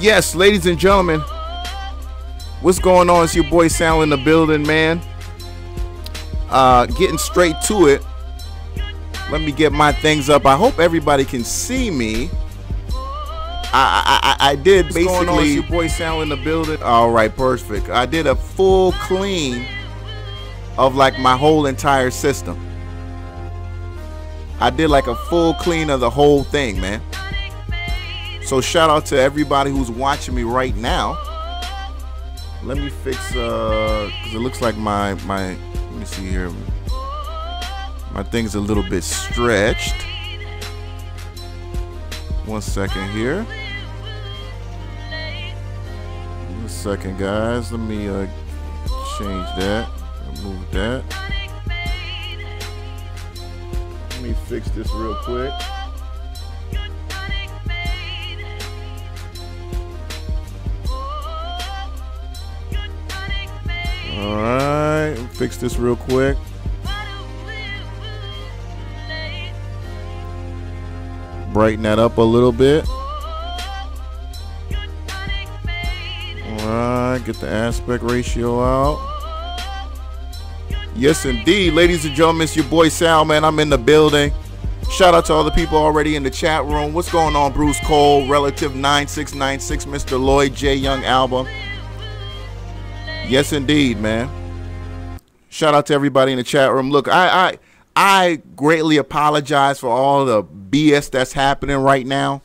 Yes, ladies and gentlemen, what's going on? It's your boy Sal in the building, man. Getting straight to it. Let me get my things up. I hope everybody can see me. I did basically. What's going on? It's your boy Sal in the building. All right, perfect. I did a full clean of like my whole entire system. I did like a full clean of the whole thing, man. So shout out to everybody who's watching me right now. Let me fix because it looks like my let me see here. My thing's a little bit stretched. 1 second here. 1 second, guys. Let me change that. Remove that. Let me fix this real quick. All right, fix this real quick. Brighten that up a little bit. All right, get the aspect ratio out. Yes, indeed, ladies and gentlemen, it's your boy Sal, man. I'm in the building. Shout out to all the people already in the chat room. What's going on, Bruce Cole, Relative 9696, Mr. Lloyd J. Young Album. Yes, indeed, man. Shout out to everybody in the chat room. Look, I greatly apologize for all the BS that's happening right now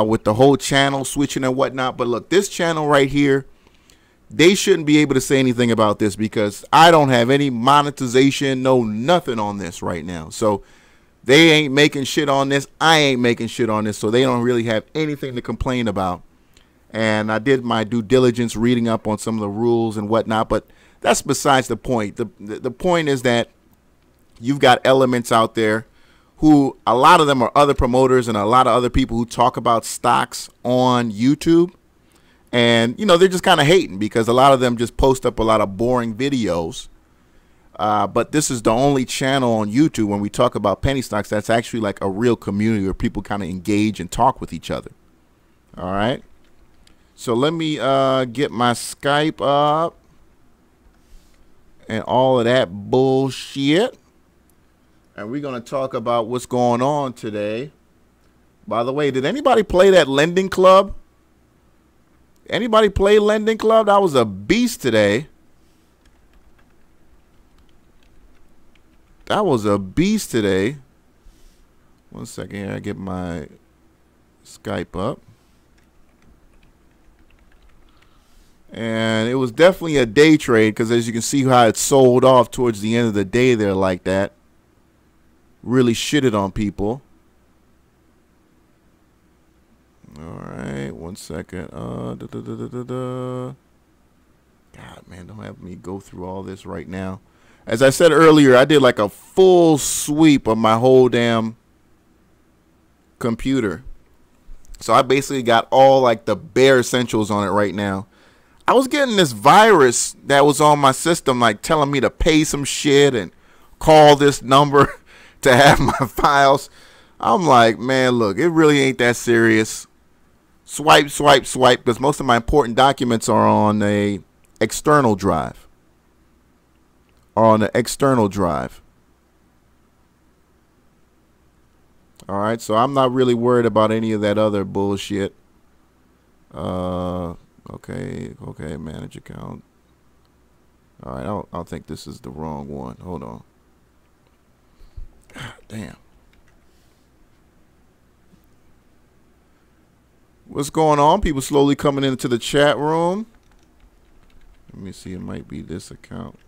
with the whole channel switching and whatnot. But look, this channel right here, they shouldn't be able to say anything about this because I don't have any monetization, no nothing on this right now. So they ain't making shit on this. I ain't making shit on this. So they don't really have anything to complain about. And I did my due diligence reading up on some of the rules and whatnot. But that's besides the point. The point is that you've got elements out there who a lot of them are other promoters and a lot of other people who talk about stocks on YouTube. And, you know, they're just kind of hating because a lot of them just post up a lot of boring videos. But this is the only channel on YouTube when we talk about penny stocks that's actually like a real community where people kind of engage and talk with each other. All right. So let me get my Skype up and all of that bullshit. And we're going to talk about what's going on today. By the way, did anybody play that Lending Club? Anybody play Lending Club? That was a beast today. That was a beast today. 1 second here. I get my Skype up. And it was definitely a day trade because as you can see how it sold off towards the end of the day there like that. Really shitted on people. All right, 1 second. God, man, don't have me go through all this right now. As I said earlier, I did like a full sweep of my whole damn computer. So I basically got all like the bare essentials on it right now. I was getting this virus that was on my system like telling me to pay some shit and call this number to have my files. I'm like, man, look, it really ain't that serious. Swipe, swipe, swipe, because most of my important documents are on a external drive. All right, so I'm not really worried about any of that other bullshit. Okay, manage account. All right, I don't think this is the wrong one. Hold on. God damn. What's going on? People slowly coming into the chat room. Let me see. It might be this account.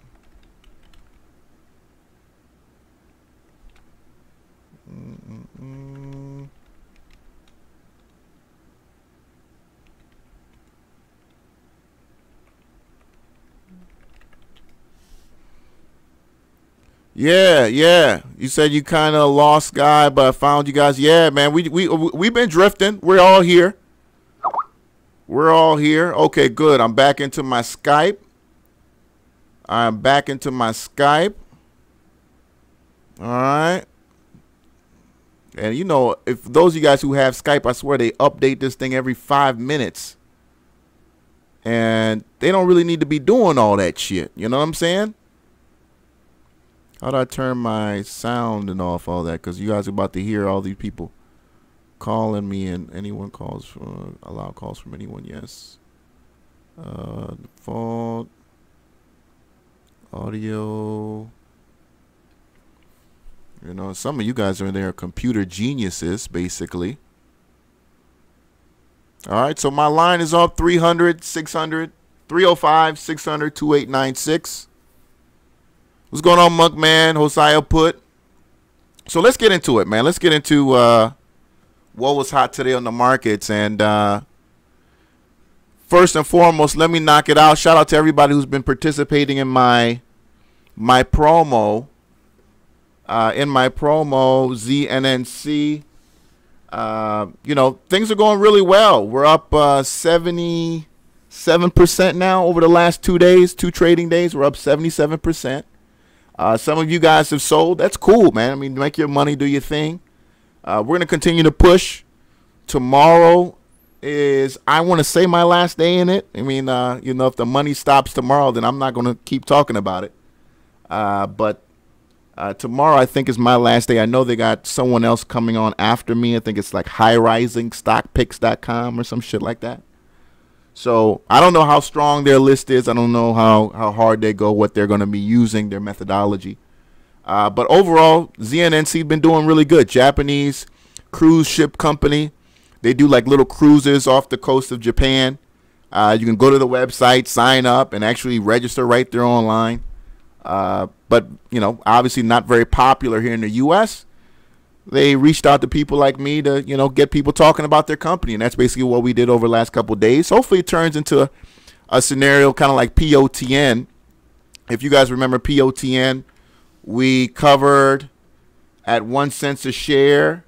Yeah. You said you kind of lost, guy, but I found you guys. Yeah, man. We've been drifting. We're all here. Okay, good. I'm back into my Skype. All right. And you know, if those of you guys who have Skype, I swear they update this thing every 5 minutes. And they don't really need to be doing all that shit. You know what I'm saying? How do I turn my sound and off all that? Because you guys are about to hear all these people calling me, and anyone calls from, allow calls from anyone, yes. Default audio. You know, some of you guys are in there computer geniuses, basically. All right, so my line is up 300, 600, 305, 600, 2896. What's going on, Monkman? Hosea put. So let's get into it, man. Let's get into what was hot today on the markets. And first and foremost, let me knock it out. Shout out to everybody who's been participating in my promo. ZNNC. You know, things are going really well. We're up 77% now over the last 2 days, 2 trading days. We're up 77%. Some of you guys have sold. That's cool, man. I mean, make your money, do your thing. We're going to continue to push. Tomorrow is, I want to say, my last day in it. I mean, you know, if the money stops tomorrow, then I'm not going to keep talking about it. But tomorrow, I think, is my last day. I know they got someone else coming on after me. I think it's like highrisingstockpicks.com or some shit like that. So I don't know how strong their list is. I don't know how hard they go, what they're going to be using, their methodology. But overall, ZNNC been doing really good. Japanese cruise ship company. They do like little cruises off the coast of Japan. You can go to the website, sign up, and actually register right there online. But, you know, obviously not very popular here in the U.S. They reached out to people like me to, you know, get people talking about their company. And that's basically what we did over the last couple of days. Hopefully it turns into a scenario kind of like POTN. If you guys remember POTN, we covered at 1 cent a share.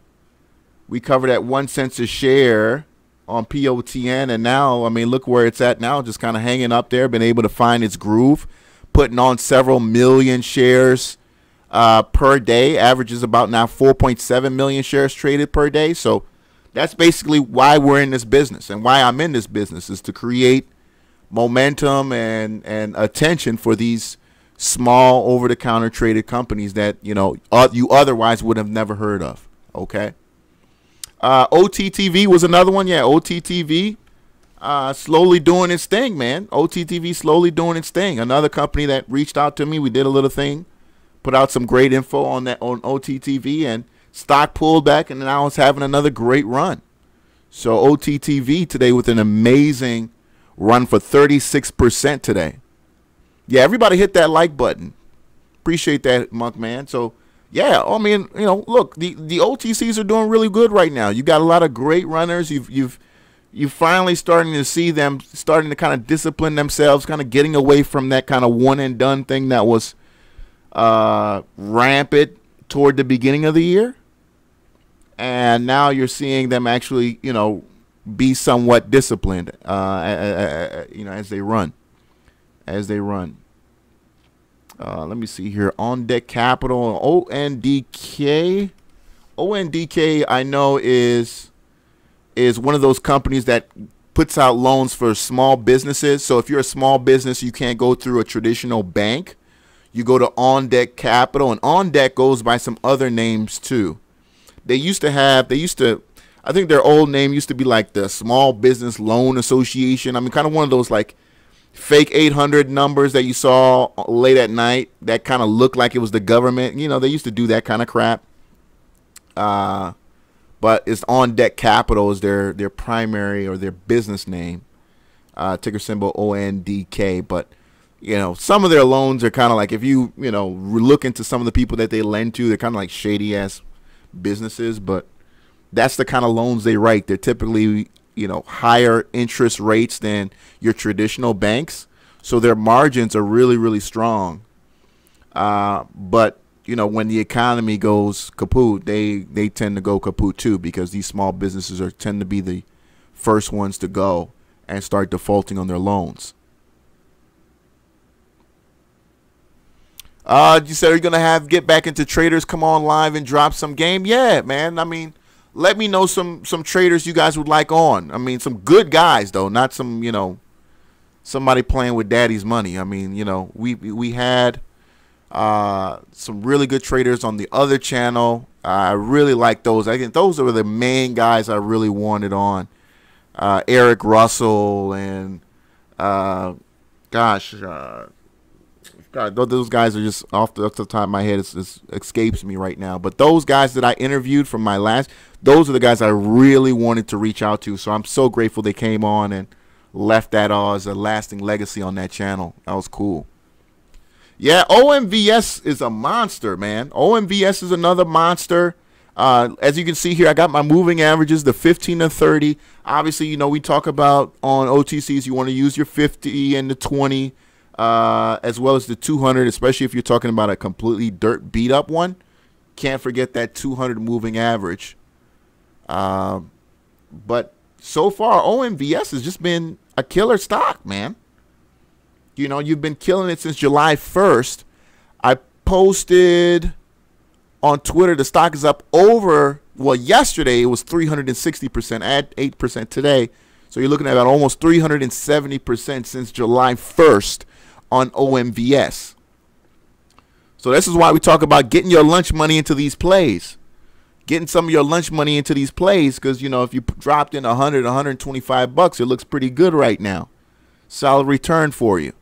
We covered at 1 cent a share on POTN. And now, I mean, look where it's at now, just kind of hanging up there, been able to find its groove, putting on several million shares per day. Averages about now 4.7 million shares traded per day. So that's basically why we're in this business, and why I'm in this business, is to create momentum and attention for these small over-the-counter traded companies that, you know, you otherwise would have never heard of. Okay. OTTV was another one. Yeah, OTTV slowly doing its thing, man. OTTV slowly doing its thing. Another company that reached out to me. We did a little thing, put out some great info on that on OTTV, and stock pulled back, and now it's having another great run. So OTTV today with an amazing run for 36% today. Yeah, everybody hit that like button. Appreciate that, Monk man. So yeah, I mean, you know, look, the OTCs are doing really good right now. You got a lot of great runners. You've finally starting to see them starting to kind of discipline themselves, kind of getting away from that kind of one and done thing that was rampant toward the beginning of the year. And now you're seeing them actually, you know, be somewhat disciplined, you know, as they run. Let me see here. On Deck Capital, ONDK. ONDK, I know, is one of those companies that puts out loans for small businesses. So if you're a small business, you can't go through a traditional bank. You go to On Deck Capital, and On Deck goes by some other names too. I think their old name used to be like the Small Business Loan Association. I mean, kind of one of those like fake 800 numbers that you saw late at night that kind of looked like it was the government. You know, they used to do that kind of crap. But it's On Deck Capital is their primary or their business name. Ticker symbol ONDK. But, you know, some of their loans are kind of like, if you know, look into some of the people that they lend to, they're kind of like shady ass businesses. But that's the kind of loans they write. They're typically, you know, higher interest rates than your traditional banks. So their margins are really, really strong. But, you know, when the economy goes kaput, they tend to go kaput too, because these small businesses tend to be the first ones to go and start defaulting on their loans. You said you're gonna get back into traders, come on live and drop some game. Yeah, man. I mean, let me know some traders you guys would like on. I mean, some good guys though, not some, you know, somebody playing with daddy's money. I mean, you know, we had some really good traders on the other channel. I really like those. I think those are the main guys I really wanted on. Eric Russell and God, those guys are just off the top of my head. It escapes me right now. But those guys that I interviewed from my last, those are the guys I really wanted to reach out to. So I'm so grateful they came on and left that as a lasting legacy on that channel. That was cool. Yeah, OMVS is a monster, man. OMVS is another monster. As you can see here, I got my moving averages, the 15 and 30. Obviously, you know, we talk about on OTCs, you want to use your 50 and the 20, as well as the 200, especially if you're talking about a completely dirt beat up one. Can't forget that 200 moving average. But so far, OMVS has just been a killer stock, man. You know, you've been killing it since July 1st. I posted on Twitter, the stock is up over, well, yesterday it was 360%, add 8% today. So you're looking at about almost 370% since July 1st on OMVS. So this is why we talk about getting your lunch money into these plays. Getting some of your lunch money into these plays because, you know, if you dropped in 100, 125 bucks, it looks pretty good right now. Solid return for you.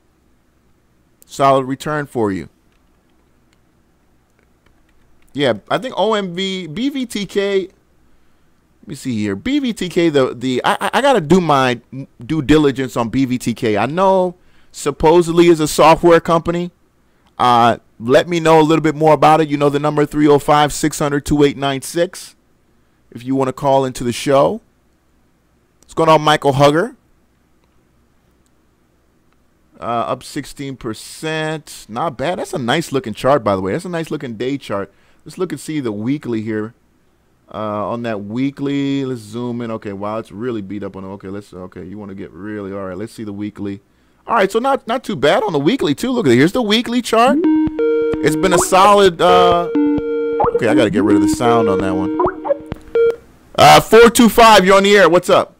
Solid return for you. Yeah, I think BVTK. Let me see here. BVTK, I got to do my due diligence on BVTK. I know supposedly is a software company. Let me know a little bit more about it. You know the number 305-600-2896 if you want to call into the show. What's going on, Michael Hugger? Up 16%. Not bad. That's a nice looking chart, by the way. That's a nice looking day chart. Let's look and see the weekly here. On that weekly, let's zoom in. Okay, wow, it's really beat up on. Okay, you want to get really, all right, let's see the weekly. All right, so not too bad on the weekly too. Look at it. Here's the weekly chart. It's been a solid okay, I got to get rid of the sound on that one. 425, you're on the air. What's up?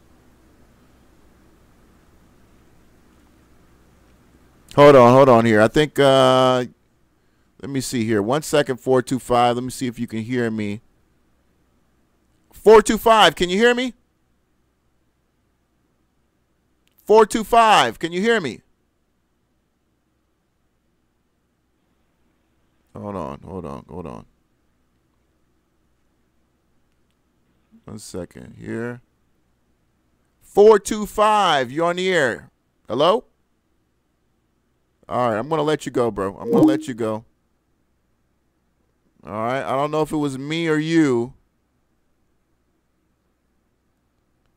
Hold on here. I think let me see here. 1 second, 425. Let me see if you can hear me. 425, can you hear me? 425, can you hear me? Hold on. 1 second here. 425, you're on the air. Hello? All right, I'm going to let you go, bro. I'm going to let you go. All right, I don't know if it was me or you,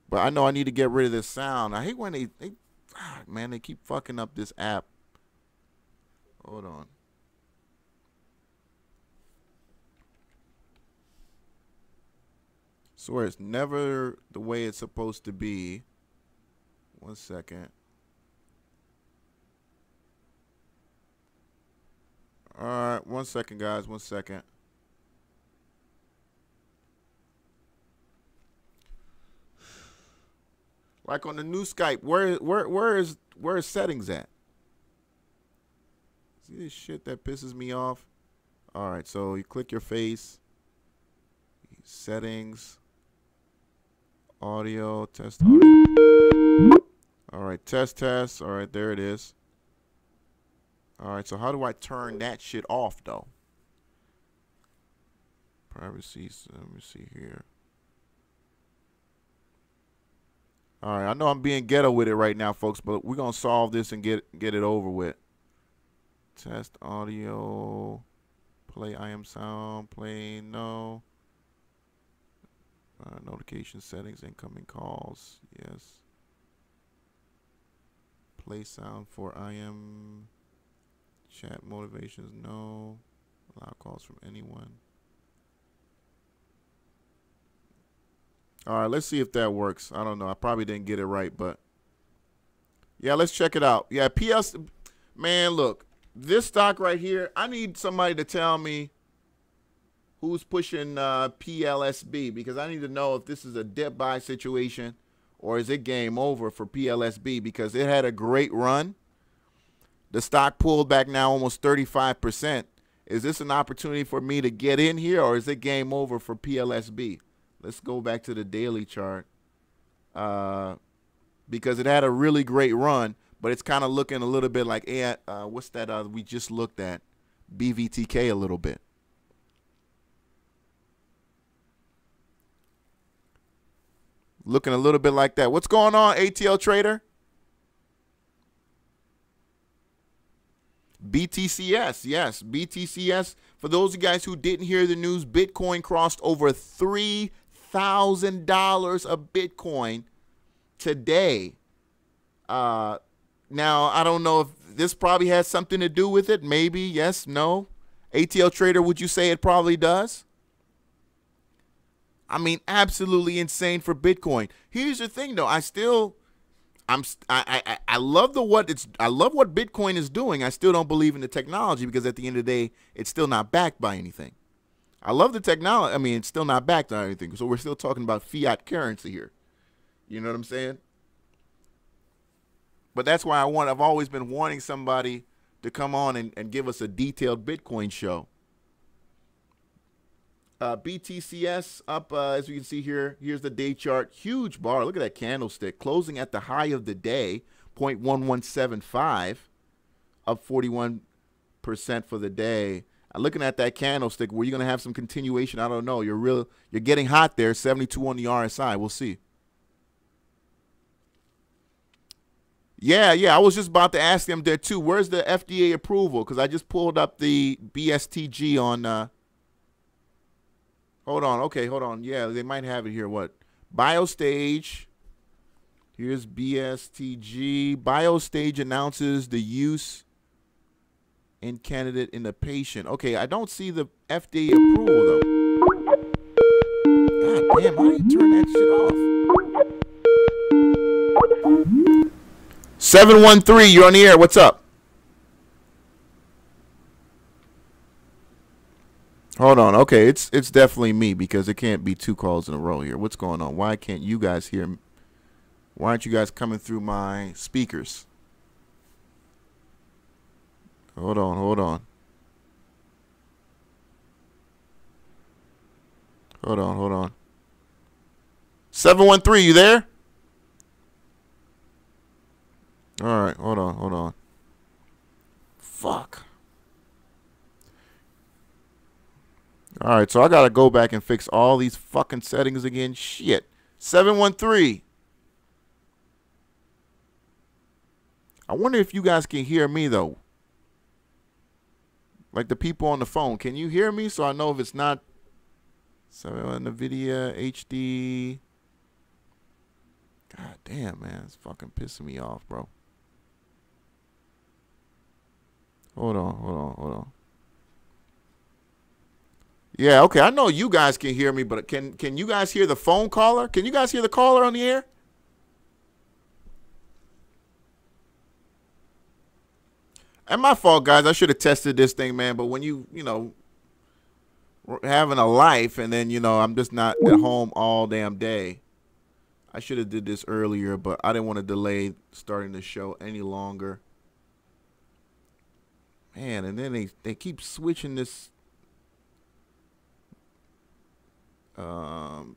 but I know I need to get rid of this sound. I hate when they keep fucking up this app. Hold on. Swear it's never the way it's supposed to be. 1 second. All right, 1 second, guys. 1 second. Like on the new Skype, where is settings at? See this shit that pisses me off? All right, so you click your face, settings, audio, test audio. All right, test. All right, there it is. All right, so how do I turn that shit off, though? Privacy, let me see here. All right, I know I'm being ghetto with it right now, folks, but we're going to solve this and get it over with. Test audio, play IM sound, play no. Notification settings, incoming calls, yes. Play sound for IM. Chat motivations, no. Allow calls from anyone. All right, let's see if that works. I don't know. I probably didn't get it right, but yeah, let's check it out. Yeah, PS, man, look, this stock right here, I need somebody to tell me who's pushing PLSB, because I need to know if this is a dip buy situation or is it game over for PLSB, because it had a great run. The stock pulled back now almost 35%. Is this an opportunity for me to get in here, or is it game over for PLSB? Let's go back to the daily chart, because it had a really great run, but it's kind of looking a little bit like, what's that we just looked at? BVTK a little bit. Looking a little bit like that. What's going on, ATL Trader? BTCS, yes, BTCS. For those of you guys who didn't hear the news, Bitcoin crossed over $3,000 a Bitcoin today. Now, I don't know if this probably has something to do with it. Maybe, yes, no. ATL Trader, would you say it probably does? I mean, absolutely insane for Bitcoin. Here's the thing, though. I love what Bitcoin is doing. I still don't believe in the technology, because at the end of the day, it's still not backed by anything. I love the technology. I mean, it's still not backed by anything. So we're still talking about fiat currency here. You know what I'm saying? But that's why I've always been wanting somebody to come on and give us a detailed Bitcoin show. BTCS up, as we can see here. Here's the day chart. Huge bar. Look at that candlestick. Closing at the high of the day, 0.1175, up 41% for the day. Looking at that candlestick, were you going to have some continuation? I don't know. You're getting hot there. 72 on the RSI. We'll see. Yeah. I was just about to ask them there too. Where's the FDA approval? Because I just pulled up the BSTG on. Hold on. Okay, hold on. Yeah, they might have it here. What? BioStage. Here's BSTG. BioStage announces the use in candidate in the patient. Okay, I don't see the FDA approval, though. God damn, how do you turn that shit off? 713, you're on the air. What's up? Hold on. Okay, it's definitely me, because it can't be two calls in a row here. What's going on? Why can't you guys hear me? Why aren't you guys coming through my speakers? Hold on. Hold on. 713, you there? All right, hold on. Fuck. All right, so I got to go back and fix all these fucking settings again. Shit. 713. I wonder if you guys can hear me, though. Like the people on the phone. Can you hear me? So I know if it's not. So NVIDIA HD. God damn, man. It's fucking pissing me off, bro. Hold on. Yeah, okay. I know you guys can hear me, but can you guys hear the phone caller? Can you guys hear the caller on the air? And my fault, guys. I should have tested this thing, man. But when you know, having a life, and then, you know, I'm just not at home all damn day. I should have did this earlier, but I didn't want to delay starting the show any longer. Man, and then they keep switching this. Damn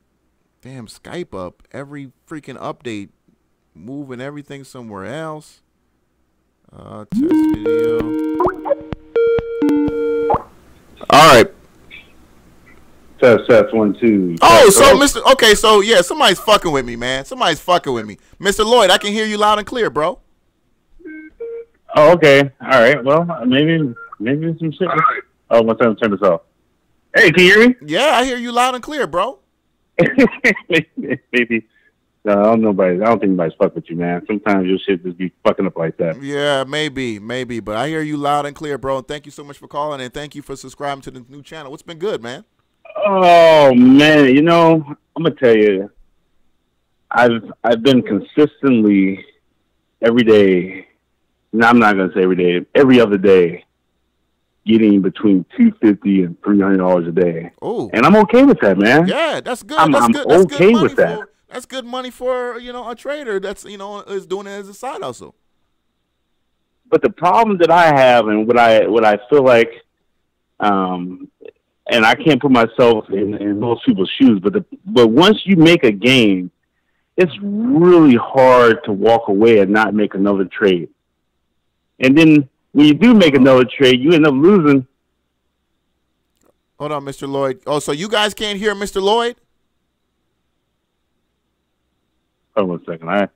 Skype up every freaking update, moving everything somewhere else. Test video. All right. Test 1 2. Oh, so Mr. Okay, so yeah, somebody's fucking with me, man. Somebody's fucking with me, Mr. Lloyd. I can hear you loud and clear, bro. Oh, okay. All right. Well, maybe some shit. Oh, one time turn this off. Hey, can you hear me? Yeah, I hear you loud and clear, bro. Maybe. No, I don't think anybody's fuck with you, man. Sometimes your shit just be fucking up like that. Yeah, maybe. But I hear you loud and clear, bro. And thank you so much for calling, and thank you for subscribing to the new channel. What's been good, man? Oh man, you know, I'm gonna tell you, I've been consistently every day. No, I'm not gonna say every day. Every other day, getting between $250 and $300 a day. Oh, and I'm okay with that, man. Yeah, that's good. I'm That's okay good with that. That's good money for a trader that's is doing it as a side hustle. But the problem that I have, and what I feel like, and I can't put myself in most people's shoes, but once you make a game, it's really hard to walk away and not make another trade. And then when you do make another trade, you end up losing. Hold on, Mr. Lloyd. Oh, so you guys can't hear Mr. Lloyd? Hold on a second. I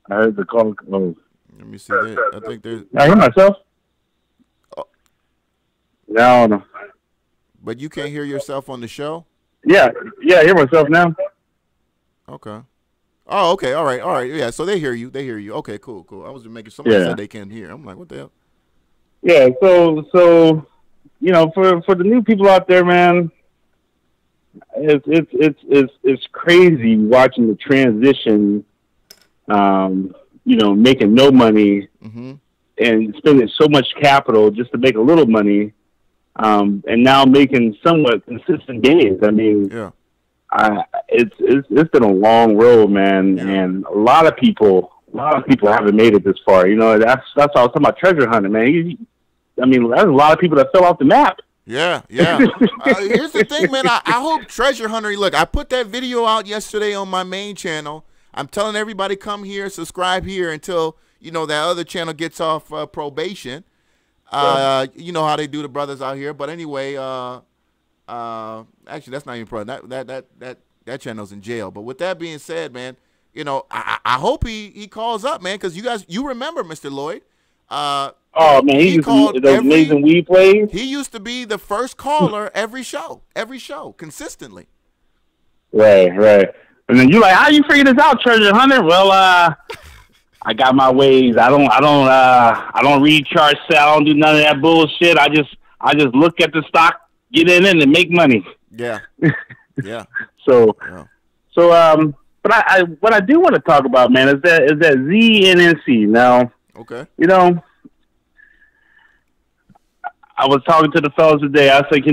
heard the call close. Let me see. I think there's. I hear myself. Oh. No. But you can't hear yourself on the show? Yeah, I hear myself now. Okay. Oh, okay. All right. Yeah, so they hear you. Okay, cool. I was just making somebody said they can't hear. I'm like, what the hell? Yeah, so for the new people out there, man, it's crazy watching the transition, making no money and spending so much capital just to make a little money, and now making somewhat consistent gains. I mean, yeah. It's been a long road, man, and a lot of people haven't made it this far. That's why I was talking about treasure hunting, man. There's a lot of people that fell off the map. Yeah. Here's the thing, man. I hope treasure hunter. Look, I put that video out yesterday on my main channel. I'm telling everybody, come here, subscribe here until that other channel gets off probation. You know how they do the brothers out here. But anyway, actually, that's not even pro. That channel's in jail. But with that being said, man, I hope he calls up, man, because you remember Mr. Lloyd. Oh man, he called those amazing weed plays. He used to be the first caller every show, consistently. Right. And then you like, how you figure this out, treasure hunter? Well, I got my ways. I don't read charts. I don't do none of that bullshit. I just look at the stock, get in it, and make money. Yeah. But what I do want to talk about, man, is that ZNNC. Now, okay. I was talking to the fellas today. I was like,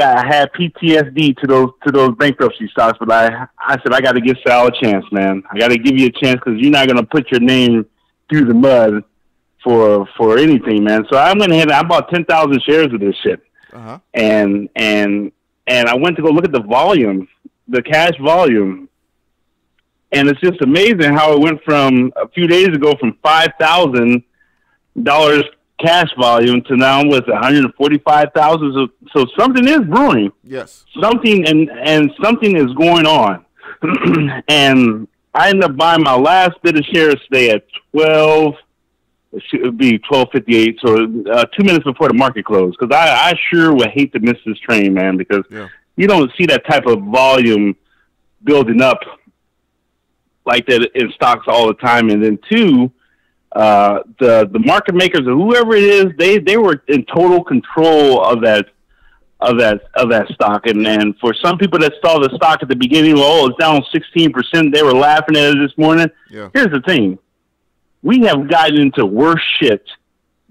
I had PTSD to those bankruptcy stocks, but I said I got to give Sal a chance, man. I got to give you a chance because you're not gonna put your name through the mud for anything, man. So I'm gonna I bought 10,000 shares of this shit, and I went to go look at the volume, the cash volume, and it's just amazing how it went from a few days ago from $5,000 cash volume to now with 145,000. So something is brewing. Yes. Something and something is going on. And I ended up buying my last bit of shares today at 12. It should be 12:58. So 2 minutes before the market closed, because I sure would hate to miss this train, man, because you don't see that type of volume building up like that in stocks all the time. And then two, the market makers or whoever it is, they were in total control of that stock. And for some people that saw the stock at the beginning, it's down 16%, they were laughing at it this morning. Yeah. Here's the thing. We have gotten into worse shit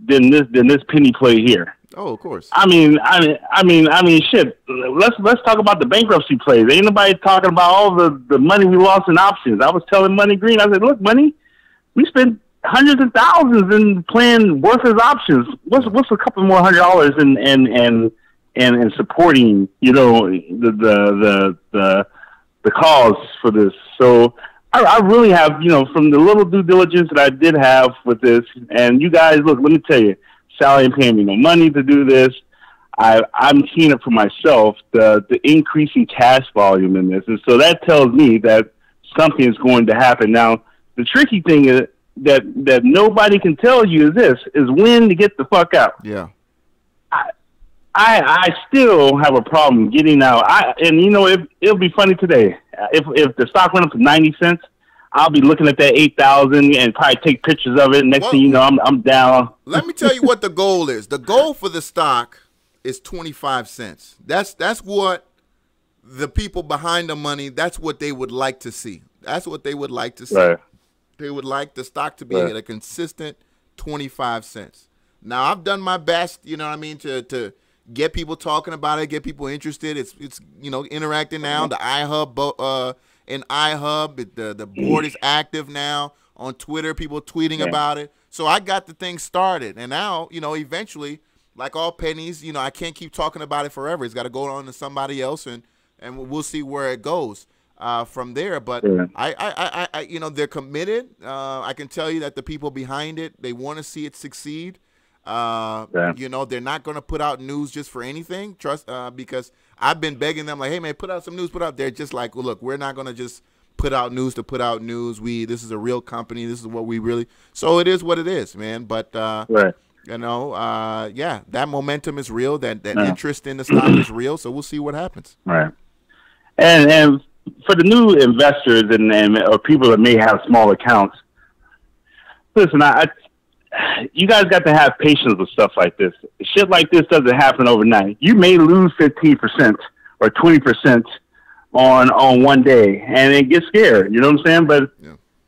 than this penny play here. Oh, of course. I mean, shit. Let's talk about the bankruptcy plays. Ain't nobody talking about all the money we lost in options. I was telling Money Green, I said, look, Money, we spent hundreds of thousands in playing worthless options. What's a couple more $100 and supporting, the cause for this? So I really have, from the little due diligence that I did have with this, and you guys, look, let me tell you, Sally ain't paying me no money to do this. I'm seeing it for myself, the increasing cash volume in this. And so that tells me that something is going to happen. Now, the tricky thing is that nobody can tell you is when to get the fuck out. Yeah. I still have a problem getting out. It'll be funny today. If the stock went up to 90 cents, I'll be looking at that 8,000 and probably take pictures of it. Next thing you know, I'm down. Let me tell you what the goal is. The goal for the stock is 25 cents. That's what the people behind the money, that's what they would like to see. That's what they would like to see. Right. They would like the stock to be at a consistent 25 cents. Now I've done my best, you know what I mean, to get people talking about it, get people interested. It's interacting now. The iHub in iHub, the board is active now on Twitter. People tweeting about it. So I got the thing started, and now eventually, like all pennies, I can't keep talking about it forever. It's got to go on to somebody else, and we'll see where it goes from there. But I they're committed. I can tell you that the people behind it, they want to see it succeed. They're not going to put out news just for anything. Because I've been begging them, like, hey man, put out some news. They're just like, well, look, we're not going to just put out news to put out news. This is a real company. This is what we really. So it is what it is, man. But that momentum is real. That interest in the stock is real. So we'll see what happens. Right. And for the new investors or people that may have small accounts, listen, you guys got to have patience with stuff like this. Shit like this doesn't happen overnight. You may lose 15% or 20% on one day, and it gets scared. You know what I'm saying? But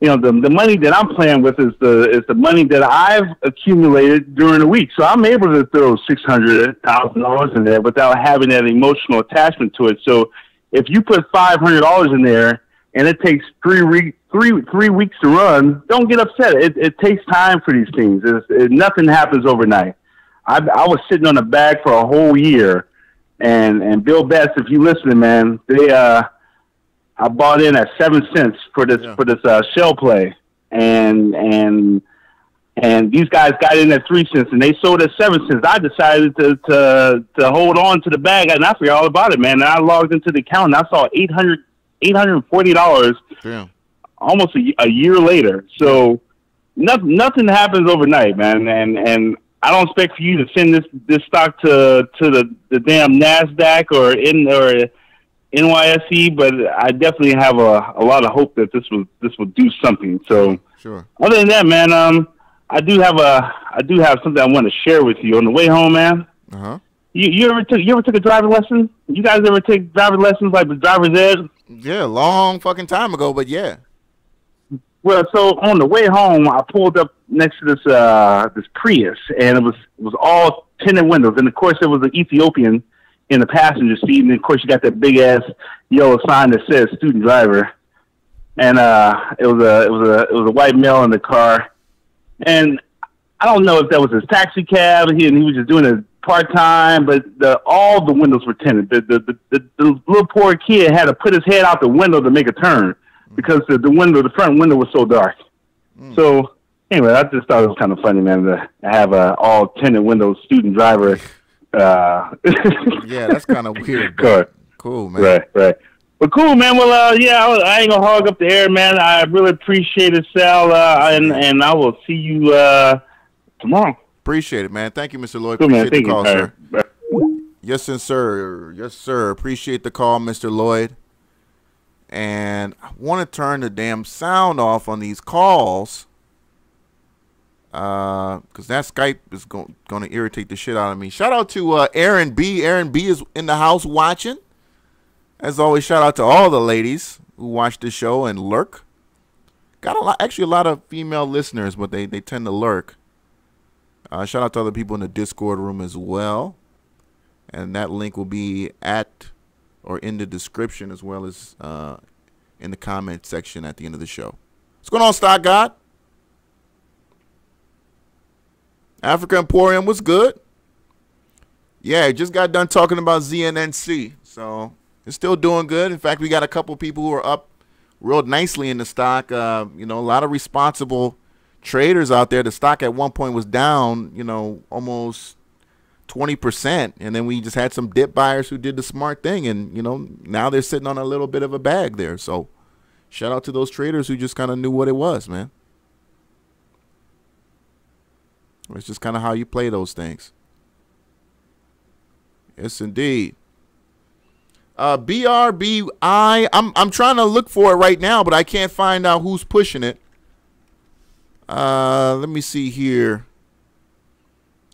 the money that I'm playing with is the money that I've accumulated during the week. So I'm able to throw $600,000 in there without having that emotional attachment to it. So if you put $500 in there and it takes 3 weeks to run, don't get upset. It takes time for these things. Nothing happens overnight. I was sitting on a bag for a whole year, and Bill Betts, if you listening, man, I bought in at 7 cents for this shell play, and these guys got in at 3 cents, and they sold at 7 cents. I decided to hold on to the bag, and I forgot all about it, man. And I logged into the account, and I saw $840 almost a year later. So nothing happens overnight, man. And I don't expect for you to send this stock to the damn NASDAQ or NYSE, but I definitely have a lot of hope that this will do something. So sure. Other than that, man, I do have something I want to share with you on the way home, man. You ever took a driving lesson? You guys ever take driving lessons like the driver's ed? Yeah, long fucking time ago, but yeah. Well, so on the way home, I pulled up next to this Prius, and it was all tinted windows, and of course there was an Ethiopian in the passenger seat, and of course you got that big ass yellow sign that says student driver, and it was a white male in the car, and I don't know if that was his taxi cab, and he was just doing it part-time, but all the windows were tinted. The little poor kid had to put his head out the window to make a turn because the front window was so dark. So anyway, I just thought it was kind of funny, man, to have a all tinted windows student driver. Yeah, that's kind of weird. Cool, man. Right. But cool, man. Well, I ain't gonna hog up the air, man. I really appreciate it, Sal, and I will see you tomorrow. Appreciate it, man. Thank you, Mr. Lloyd. Cool, appreciate the call, sir. Right. Yes, sir. Yes, sir. Appreciate the call, Mr. Lloyd. And I want to turn the damn sound off on these calls because that Skype is going to irritate the shit out of me. Shout out to Aaron B. Aaron B. is in the house watching. As always, shout out to all the ladies who watch the show and lurk. Got a lot of female listeners, but they tend to lurk. Shout out to other people in the Discord room as well. And that link will be at or in the description as well as in the comment section at the end of the show. What's going on, Stock God? Africa Emporium was good. Yeah, just got done talking about ZNNC. So it's still doing good. In fact, we got a couple people who are up real nicely in the stock. A lot of responsible traders out there. The stock at one point was down, almost 20%. And then we just had some dip buyers who did the smart thing. And, now they're sitting on a little bit of a bag there. So shout out to those traders who just kind of knew what it was, man. It's just kind of how you play those things. Yes, indeed. BRBI, I'm trying to look for it right now, but I can't find out who's pushing it. Let me see here.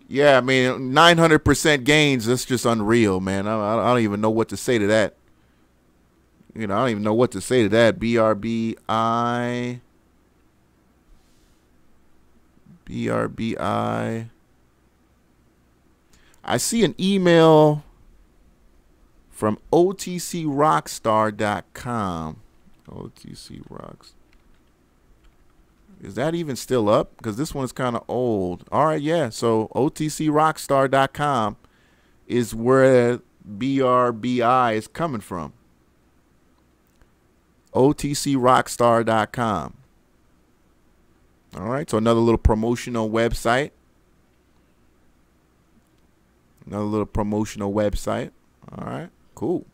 Yeah, I mean, 900% gains. That's just unreal, man. I don't even know what to say to that. I don't even know what to say to that. BRBI. I see an email from OTCRockstar.com. OTC Rocks. Is that even still up? Because this one's kind of old. All right, yeah. So OTCRockstar.com is where BRBI is coming from. OTCRockstar.com. All right, so another little promotional website. Another little promotional website. All right, cool.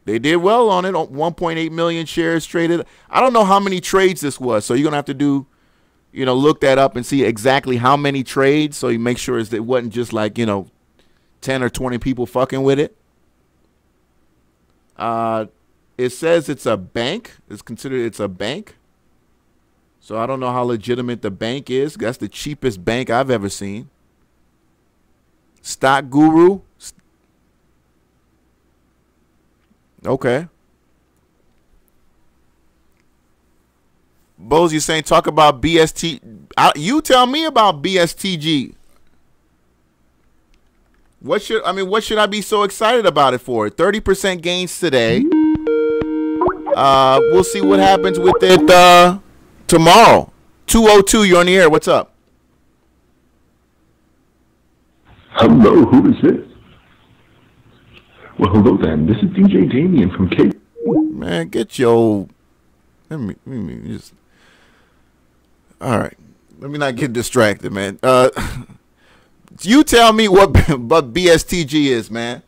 They did well on it. 1.8 million shares traded. I don't know how many trades this was, so you're going to have to do, look that up and see exactly how many trades, so you make sure it wasn't just like, 10 or 20 people fucking with it. It says it's a bank. It's a bank. So I don't know how legitimate the bank is. That's the cheapest bank I've ever seen. Stock Guru. Okay. Bose, you saying talk about BST. You tell me about BSTG. What should I be so excited about it for? 30% gains today. We'll see what happens with it tomorrow. 202, you're on the air. What's up? Hello, who is this? Well, hello then. This is DJ Damien from Cape. Man, get your. Let me just. All right. Let me not get distracted, man. You tell me what BSTG is, man.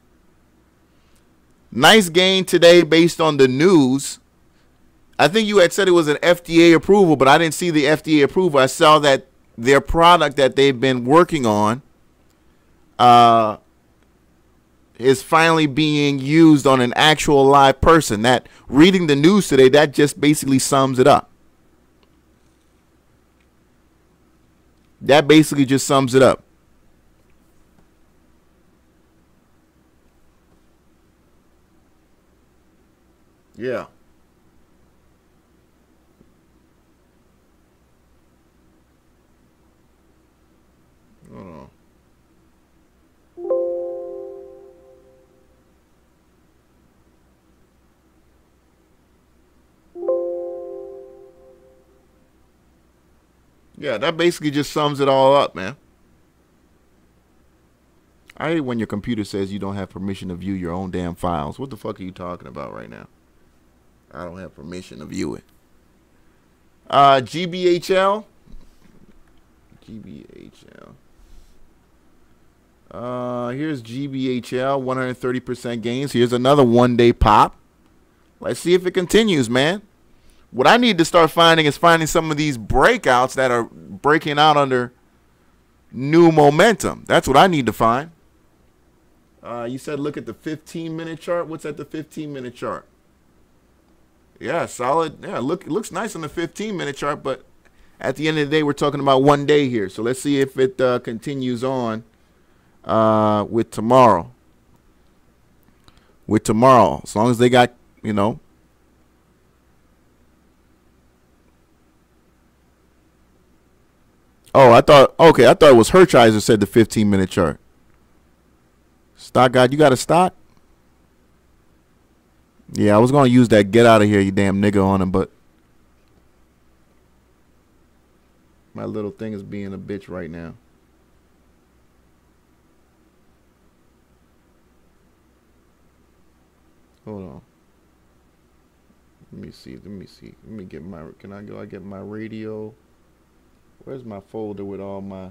Nice gain today based on the news. I think you had said it was an FDA approval, but I didn't see the FDA approval. I saw that their product that they've been working on is finally being used on an actual live person. That reading the news today, that just basically sums it up. That basically just sums it up. Yeah. Oh. Yeah, that basically just sums it all up, man. I hate when your computer says you don't have permission to view your own damn files. What the fuck are you talking about right now? I don't have permission to view it. GBHL. Here's GBHL, 130% gains. Here's another one-day pop. Let's see if it continues, man. What I need to start finding is finding some of these breakouts that are breaking out under new momentum. That's what I need to find. You said look at the 15-minute chart. What's at the 15-minute chart? Yeah, solid. Yeah, it looks nice on the 15-minute chart, but at the end of the day, we're talking about 1 day here. So let's see if it continues on with tomorrow. With tomorrow, as long as they got, Oh, I thought it was Herchizer said the 15-minute chart. Stock God, you got a stock? Yeah, I was going to use that get out of here, you damn nigga on him, but my little thing is being a bitch right now. Hold on. Let me see. Let me get my, I get my radio? Where's my folder with all my,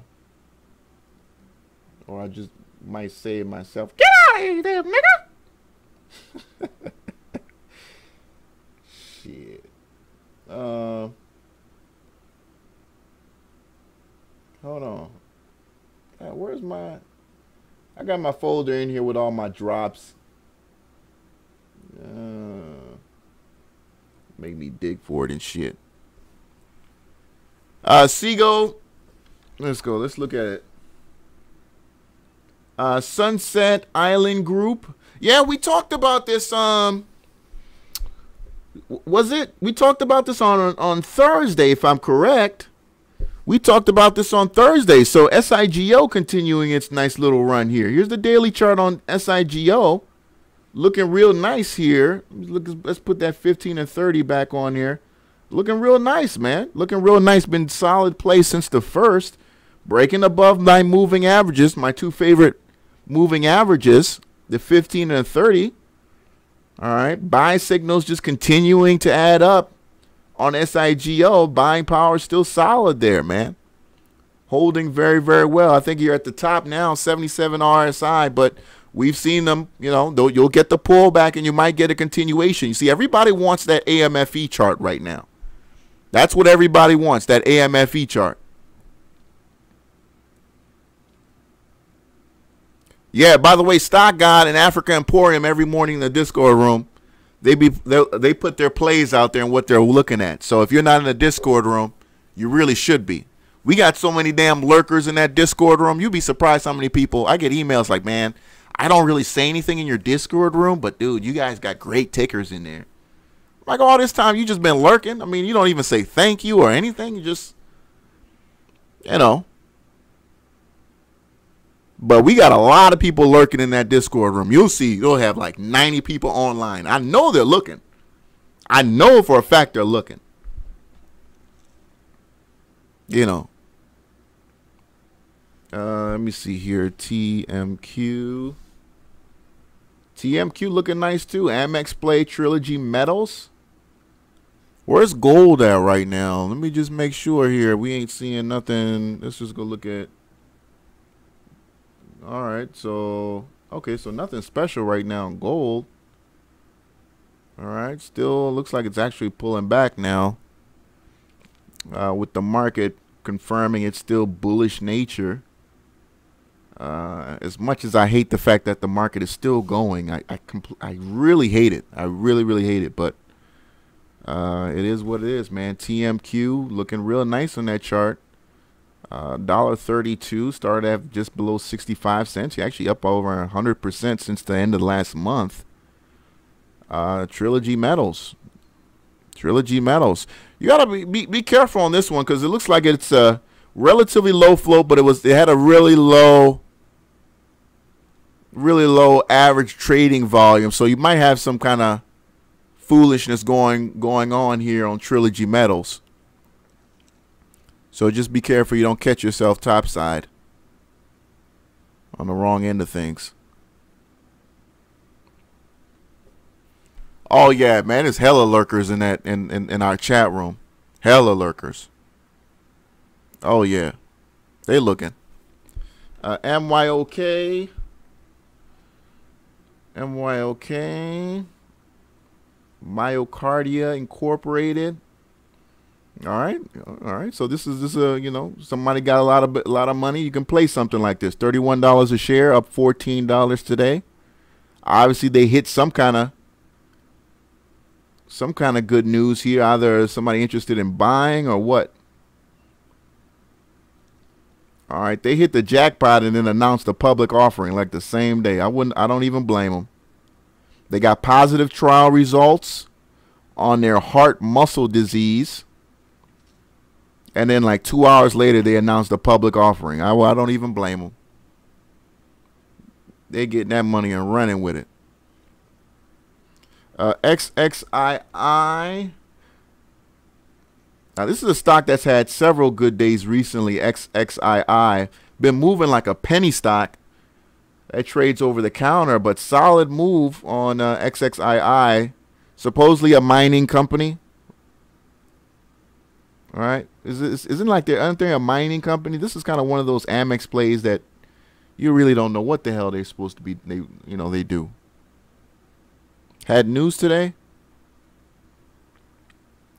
or I just might say it myself. Get out of here, you damn nigga! Shit. Hold on. Where's my, I got my folder in here with all my drops. Make me dig for it and shit. Seago, let's go. Let's look at it. Sunset Island Group. Yeah, we talked about this. Was it? We talked about this on Thursday, if I'm correct. We talked about this on Thursday. So SIGO continuing its nice little run here. Here's the daily chart on SIGO. Looking real nice here. Let's put that 15 and 30 back on here. Looking real nice, man. Looking real nice. Been solid play since the first. Breaking above my moving averages. My two favorite moving averages. The 15 and 30. All right. Buy signals just continuing to add up on SIGO. Buying power still solid there, man. Holding very, very well. I think you're at the top now, 77 RSI, but we've seen them, you know, though you'll get the pullback and you might get a continuation. You see, everybody wants that AMFE chart right now. That's what everybody wants, that AMFE chart. Yeah, by the way, Stock God and Africa Emporium every morning in the Discord room, they put their plays out there and what they're looking at. So if you're not in the Discord room, you really should be. We got so many damn lurkers in that Discord room. You'd be surprised how many people. I get emails like, man, I don't really say anything in your Discord room, but dude, you guys got great tickers in there. Like all this time, you just been lurking. I mean, you don't even say thank you or anything. You just, you know. But we got a lot of people lurking in that Discord room. You'll see, you'll have like 90 people online. I know they're looking. I know for a fact they're looking. You know. Let me see here. TMQ. TMQ looking nice too. Amex Play Trilogy Metals. Where's gold at right now? Let me just make sure here. We ain't seeing nothing. Let's just go look at. All right. So, okay. So nothing special right now in gold. All right. Still looks like it's actually pulling back now. With the market confirming its still bullish nature. As much as I hate the fact that the market is still going, I really hate it. I really hate it. But it is what it is, man. TMQ looking real nice on that chart. $1.32 started at just below 65 cents. You're actually up over 100% since the end of last month. Trilogy Metals. Trilogy Metals. You gotta be careful on this one because it looks like it's a relatively low float, but it had a really low average trading volume. So you might have some kind of foolishness going on here on Trilogy Metals. So just be careful you don't catch yourself topside on the wrong end of things. Oh yeah, man, there's hella lurkers in that in our chat room. Hella lurkers. Oh yeah. They looking. MYOK. Myocardia Incorporated. All right. So this is you know, somebody got a lot of money. You can play something like this. $31 a share, up $14 today. Obviously, they hit some kind of good news here. Either somebody interested in buying or what. All right, they hit the jackpot and then announced a public offering like the same day. I don't even blame them. They got positive trial results on their heart muscle disease. And then like 2 hours later, they announced a public offering. I don't even blame them. They're getting that money and running with it. XXII. Now, this is a stock that's had several good days recently. XXII. Been moving like a penny stock. That trades over the counter, but solid move on XXII. Supposedly a mining company. All right. Isn't like aren't they a mining company? This is kind of one of those Amex plays that you really don't know what the hell they're supposed to be. They do. Had news today.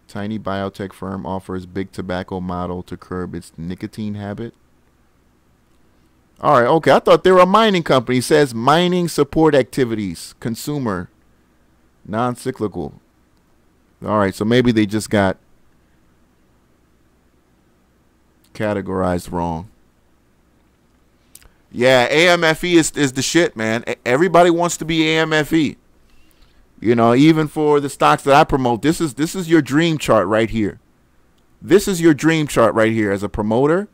Tiny biotech firm offers big tobacco model to curb its nicotine habit. All right, okay. I thought they were a mining company. It says mining support activities, consumer, non-cyclical. All right, so maybe they just got categorized wrong. Yeah, AMFE is the shit, man. Everybody wants to be AMFE. You know, even for the stocks that I promote, this is your dream chart right here. this is your dream chart right here as a promoter.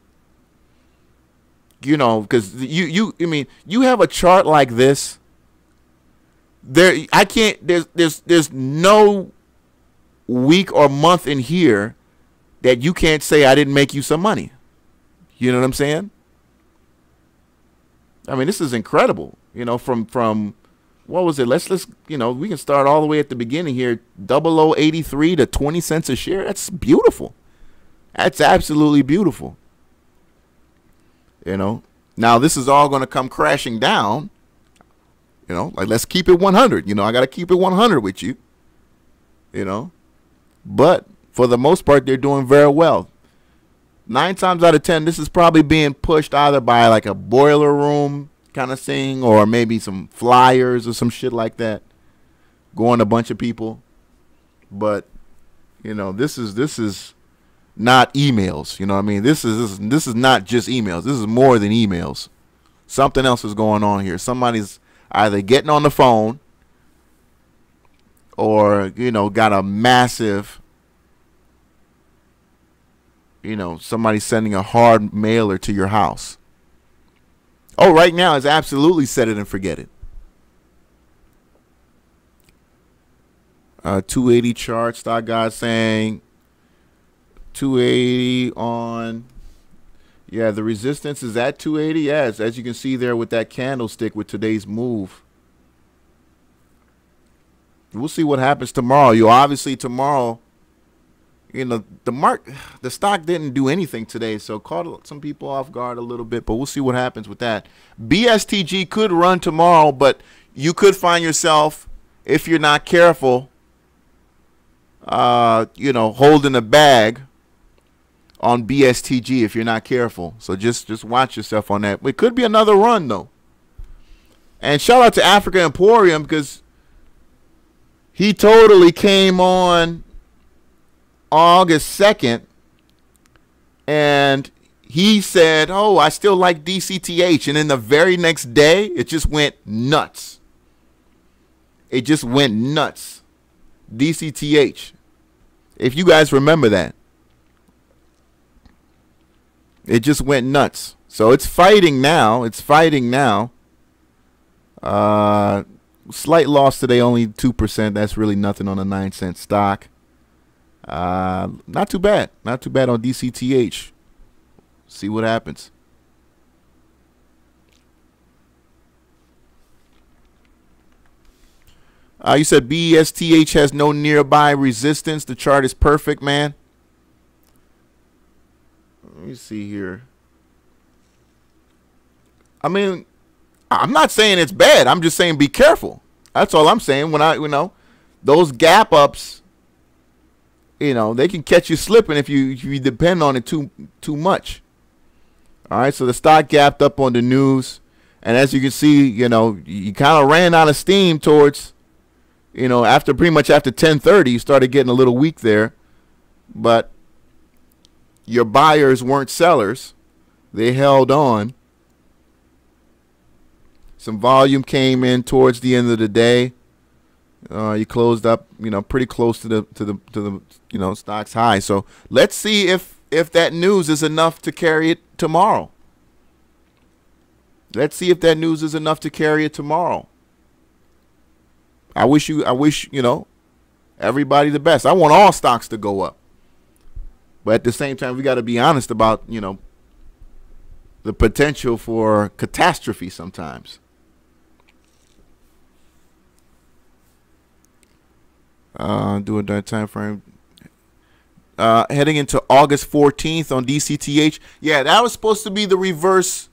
You know, because I mean, you have a chart like this. There's no week or month in here that you can't say I didn't make you some money. You know what I'm saying? I mean, this is incredible. You know, from what was it? Let's you know, we can start all the way at the beginning here. 0083 to 20 cents a share. That's beautiful. That's absolutely beautiful. You know, now this is all going to come crashing down. You know, like, let's keep it 100. You know, I got to keep it 100 with you. You know, but for the most part, they're doing very well. 9 times out of 10, this is probably being pushed either by like a boiler room kind of thing, or maybe some flyers or some shit like that, going to a bunch of people. But you know, this is not emails. You know what I mean? This is not just emails. This is more than emails. Something else is going on here. Somebody's either getting on the phone, or, you know, got a massive, you know, somebody sending a hard mailer to your house. Oh, right now is absolutely set it and forget it. 280 chart, stock guy saying 280 on, yeah, the resistance is at 280. Yes, as you can see there with that candlestick with today's move. We'll see what happens tomorrow. You obviously tomorrow, you know, the stock didn't do anything today, so caught some people off guard a little bit, but we'll see what happens with that. BSTG could run tomorrow, but you could find yourself, if you're not careful, you know, holding a bag on BSTG if you're not careful. So just watch yourself on that. It could be another run though. And shout out to Africa Emporium, because he totally came on August 2nd and he said, oh, I still like DCTH, and then the very next day it just went nuts. It just went nuts. DCTH, if you guys remember that, it just went nuts. So it's fighting now. It's fighting now. Slight loss today, only 2%. That's really nothing on a 9-cent stock. Not too bad. Not too bad on DCTH. See what happens. You said BSTH has no nearby resistance. The chart is perfect, man. Let me see here. I mean, I'm not saying it's bad. I'm just saying be careful. That's all I'm saying. When you know, those gap ups, you know, they can catch you slipping if you depend on it too much. All right, so the stock gapped up on the news, and as you can see, you know, you kind of ran out of steam towards, you know, pretty much after 10:30, you started getting a little weak there, but your buyers weren't sellers. They held on. Some volume came in towards the end of the day. You closed up, you know, pretty close to the you know, stock's high. So let's see if that news is enough to carry it tomorrow. Let's see if that news is enough to carry it tomorrow. I wish you know, everybody the best. I want all stocks to go up. But at the same time, we got to be honest about, you know, the potential for catastrophe sometimes. Do a time frame. Heading into August 14th on DCTH. Yeah, that was supposed to be the reverse.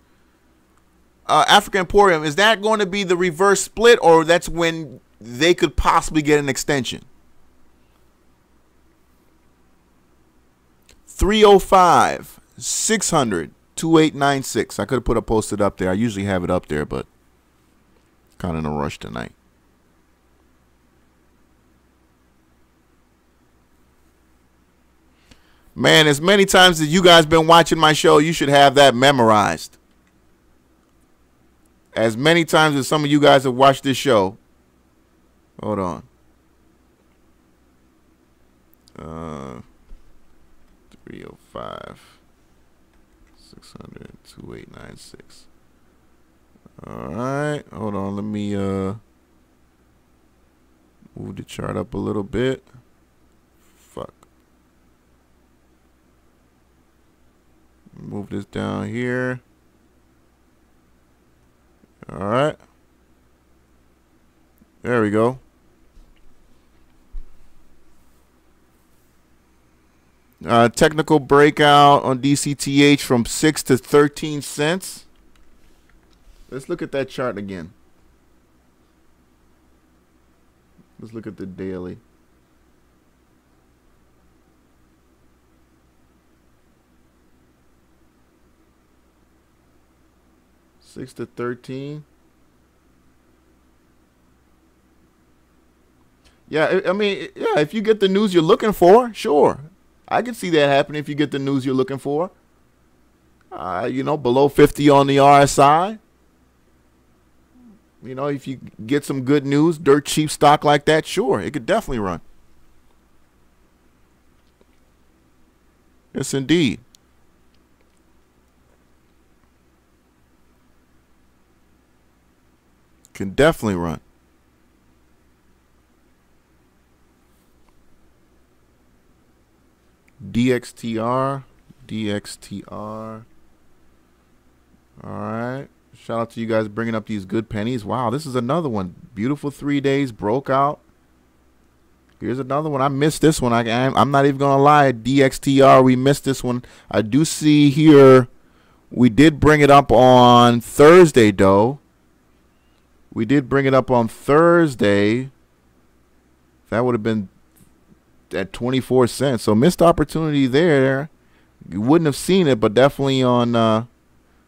African Emporium, is that going to be the reverse split, or that's when they could possibly get an extension? 305 600 2896. I could have put a posted up there. I usually have it up there, but kind of in a rush tonight. Man, as many times as you guys been watching my show, you should have that memorized. As many times as some of you guys have watched this show. Hold on. 305. 600. 2896. All right. Hold on. Let me move the chart up a little bit. Fuck. Move this down here. All right. There we go. Technical breakout on DCTH from 6 to 13 cents. Let's look at that chart again. Let's look at the daily. Six to 13. Yeah, I mean, yeah, if you get the news you're looking for, sure. I can see that happening if you get the news you're looking for. You know, below 50 on the RSI. You know, if you get some good news, dirt cheap stock like that, sure, it could definitely run. Yes, indeed. Can definitely run. DXTR. All right. Shout out to you guys bringing up these good pennies. Wow, this is another one. Beautiful 3 days, broke out. Here's another one. I missed this one. I'm not even going to lie. DXTR, we missed this one. I do see here we did bring it up on Thursday, though. We did bring it up on Thursday. That would have been at 24 cents. So missed opportunity there. You wouldn't have seen it, but definitely on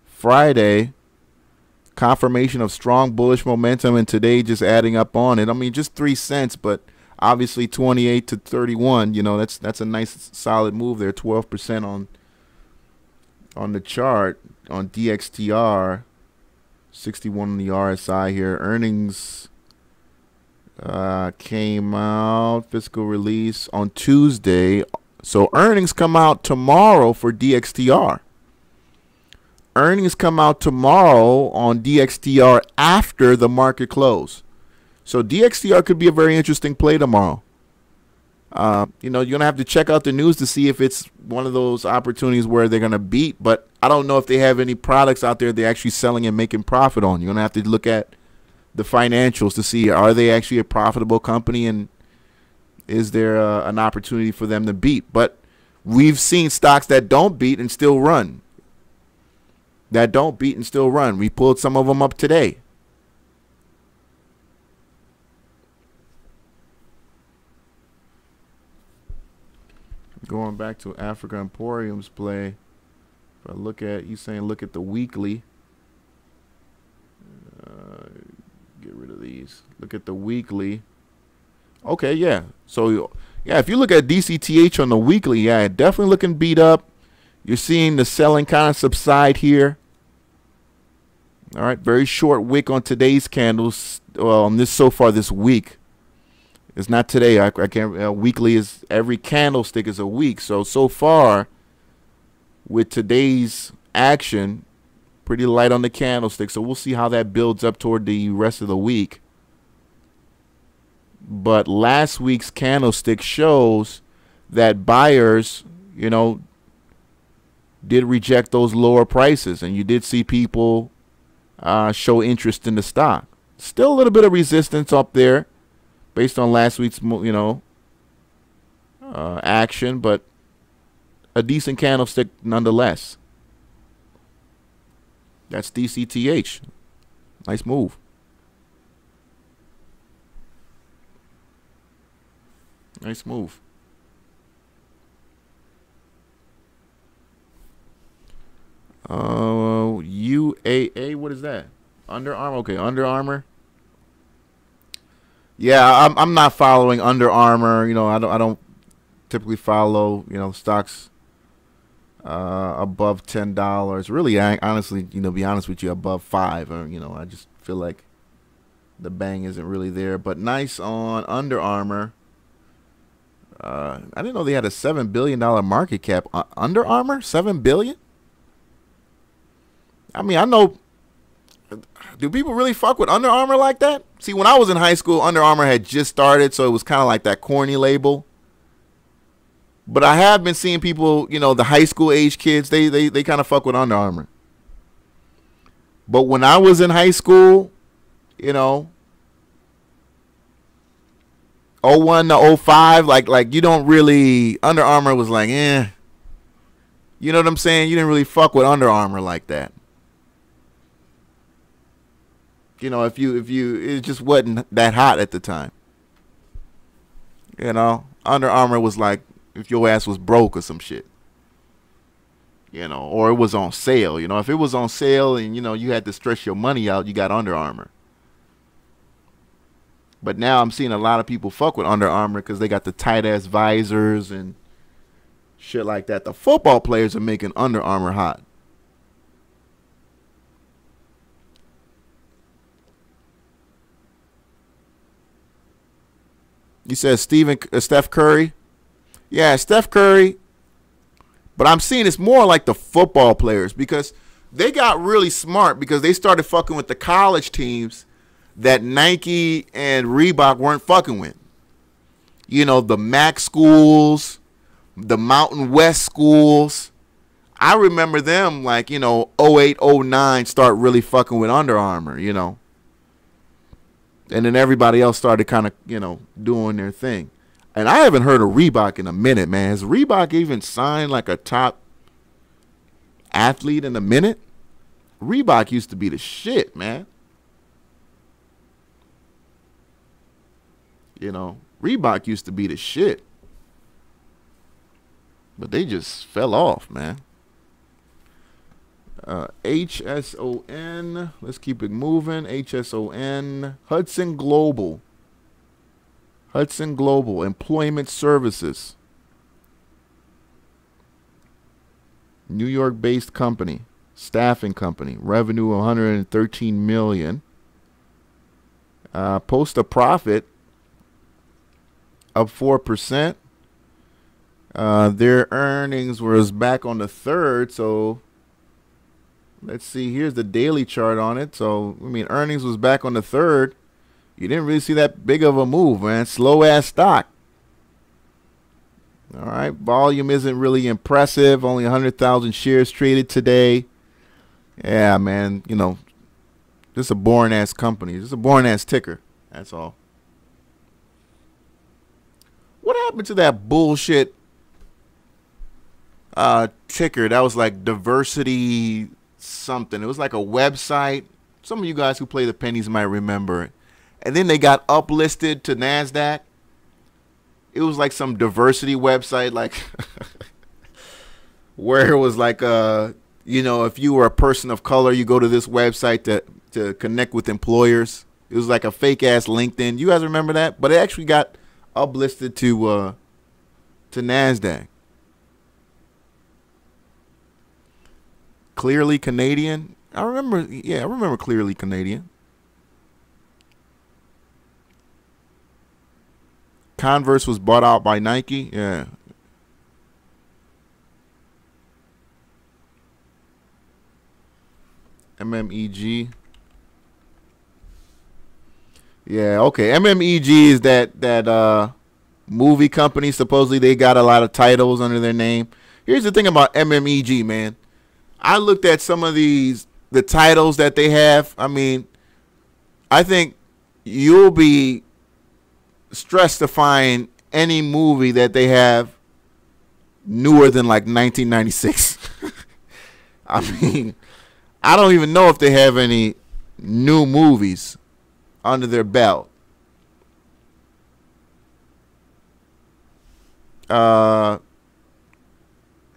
Friday. Confirmation of strong bullish momentum, and today just adding up on it. I mean, just 3 cents, but obviously 28 to 31. You know, that's a nice solid move there. 12% on the chart on DXTR. 61 on the RSI here. Earnings came out, fiscal release on Tuesday. So earnings come out tomorrow for DXTR. Earnings come out tomorrow on DXTR after the market close. So DXTR could be a very interesting play tomorrow. You know, you're going to have to check out the news to see if it's one of those opportunities where they're going to beat. But I don't know if they have any products out there they're actually selling and making profit on. You're going to have to look at the financials to see, are they actually a profitable company, and is there an opportunity for them to beat? But we've seen stocks that don't beat and still run. We pulled some of them up today. Going back to Africa Emporium's play, if I look at, you saying look at the weekly. Get rid of these. Look at the weekly. Okay, yeah. So, yeah, if you look at DCTH on the weekly, yeah, definitely looking beat up. You're seeing the selling kind of subside here. All right, very short wick on today's candles. Well, on this so far this week. It's not today. I can't. Weekly is every candlestick is a week. So far, with today's action, pretty light on the candlestick. So we'll see how that builds up toward the rest of the week. But last week's candlestick shows that buyers, you know, did reject those lower prices, and you did see people show interest in the stock. Still a little bit of resistance up there based on last week's, you know, action, but a decent candlestick nonetheless. That's DCTH. Nice move. Nice move. UAA, what is that? Under Armour. Okay, Under Armour. Yeah, I'm not following Under Armour. You know, I don't typically follow, you know, stocks above $10. Really, honestly, you know, be honest with you, above $5. Or, you know, I just feel like the bang isn't really there. But nice on Under Armour. I didn't know they had a $7 billion market cap. Under Armour, $7 billion. I mean, I know. Do people really fuck with Under Armour like that? See, when I was in high school, Under Armour had just started, so it was kind of like that corny label. But I have been seeing people, you know, the high school age kids, they kind of fuck with Under Armour. But when I was in high school, you know, 01 to 05, like you don't really, Under Armour was like, eh. You know what I'm saying? You didn't really fuck with Under Armour like that. You know, if you it just wasn't that hot at the time. You know, Under Armour was like if your ass was broke or some shit. You know, or it was on sale. You know, if it was on sale and, you know, you had to stretch your money out, you got Under Armour. But now I'm seeing a lot of people fuck with Under Armour because they got the tight-ass visors and shit like that. The football players are making Under Armour hot. You said Steph Curry? Yeah, Steph Curry. But I'm seeing it's more like the football players because they got really smart because they started fucking with the college teams that Nike and Reebok weren't fucking with. You know, the MAC schools, the Mountain West schools. I remember them like, you know, 08, 09 start really fucking with Under Armour, you know. And then everybody else started kind of, you know, doing their thing. And I haven't heard of Reebok in a minute, man. Has Reebok even signed like a top athlete in a minute? Reebok used to be the shit, man. You know, Reebok used to be the shit. But they just fell off, man. HSON. Let's keep it moving. HSON. Hudson Global. Hudson Global Employment Services. New York-based company. Staffing company. Revenue $113 million. Post a profit up 4%. Their earnings was back on the 3rd, so let's see. Here's the daily chart on it. So, I mean, earnings was back on the 3rd. You didn't really see that big of a move, man. Slow-ass stock. All right. Volume isn't really impressive. Only 100,000 shares traded today. Yeah, man. You know, just a boring-ass company. Just a boring-ass ticker. That's all. What happened to that bullshit ticker? That was like diversity something. It was like a website. Some of you guys who play the pennies might remember it. And then they got uplisted to NASDAQ. It was like some diversity website, like where it was like, you know, if you were a person of color, you go to this website to connect with employers. It was like a fake ass LinkedIn. You guys remember that? But it actually got uplisted to NASDAQ. Clearly Canadian. I remember Clearly Canadian. Converse was bought out by Nike. Yeah. MMEG. Yeah, okay. MMEG is that movie company. Supposedly they got a lot of titles under their name. Here's the thing about MMEG, man. I looked at some of the titles that they have. I mean, I think you'll be stressed to find any movie that they have newer than like 1996. I mean, I don't even know if they have any new movies under their belt. Hold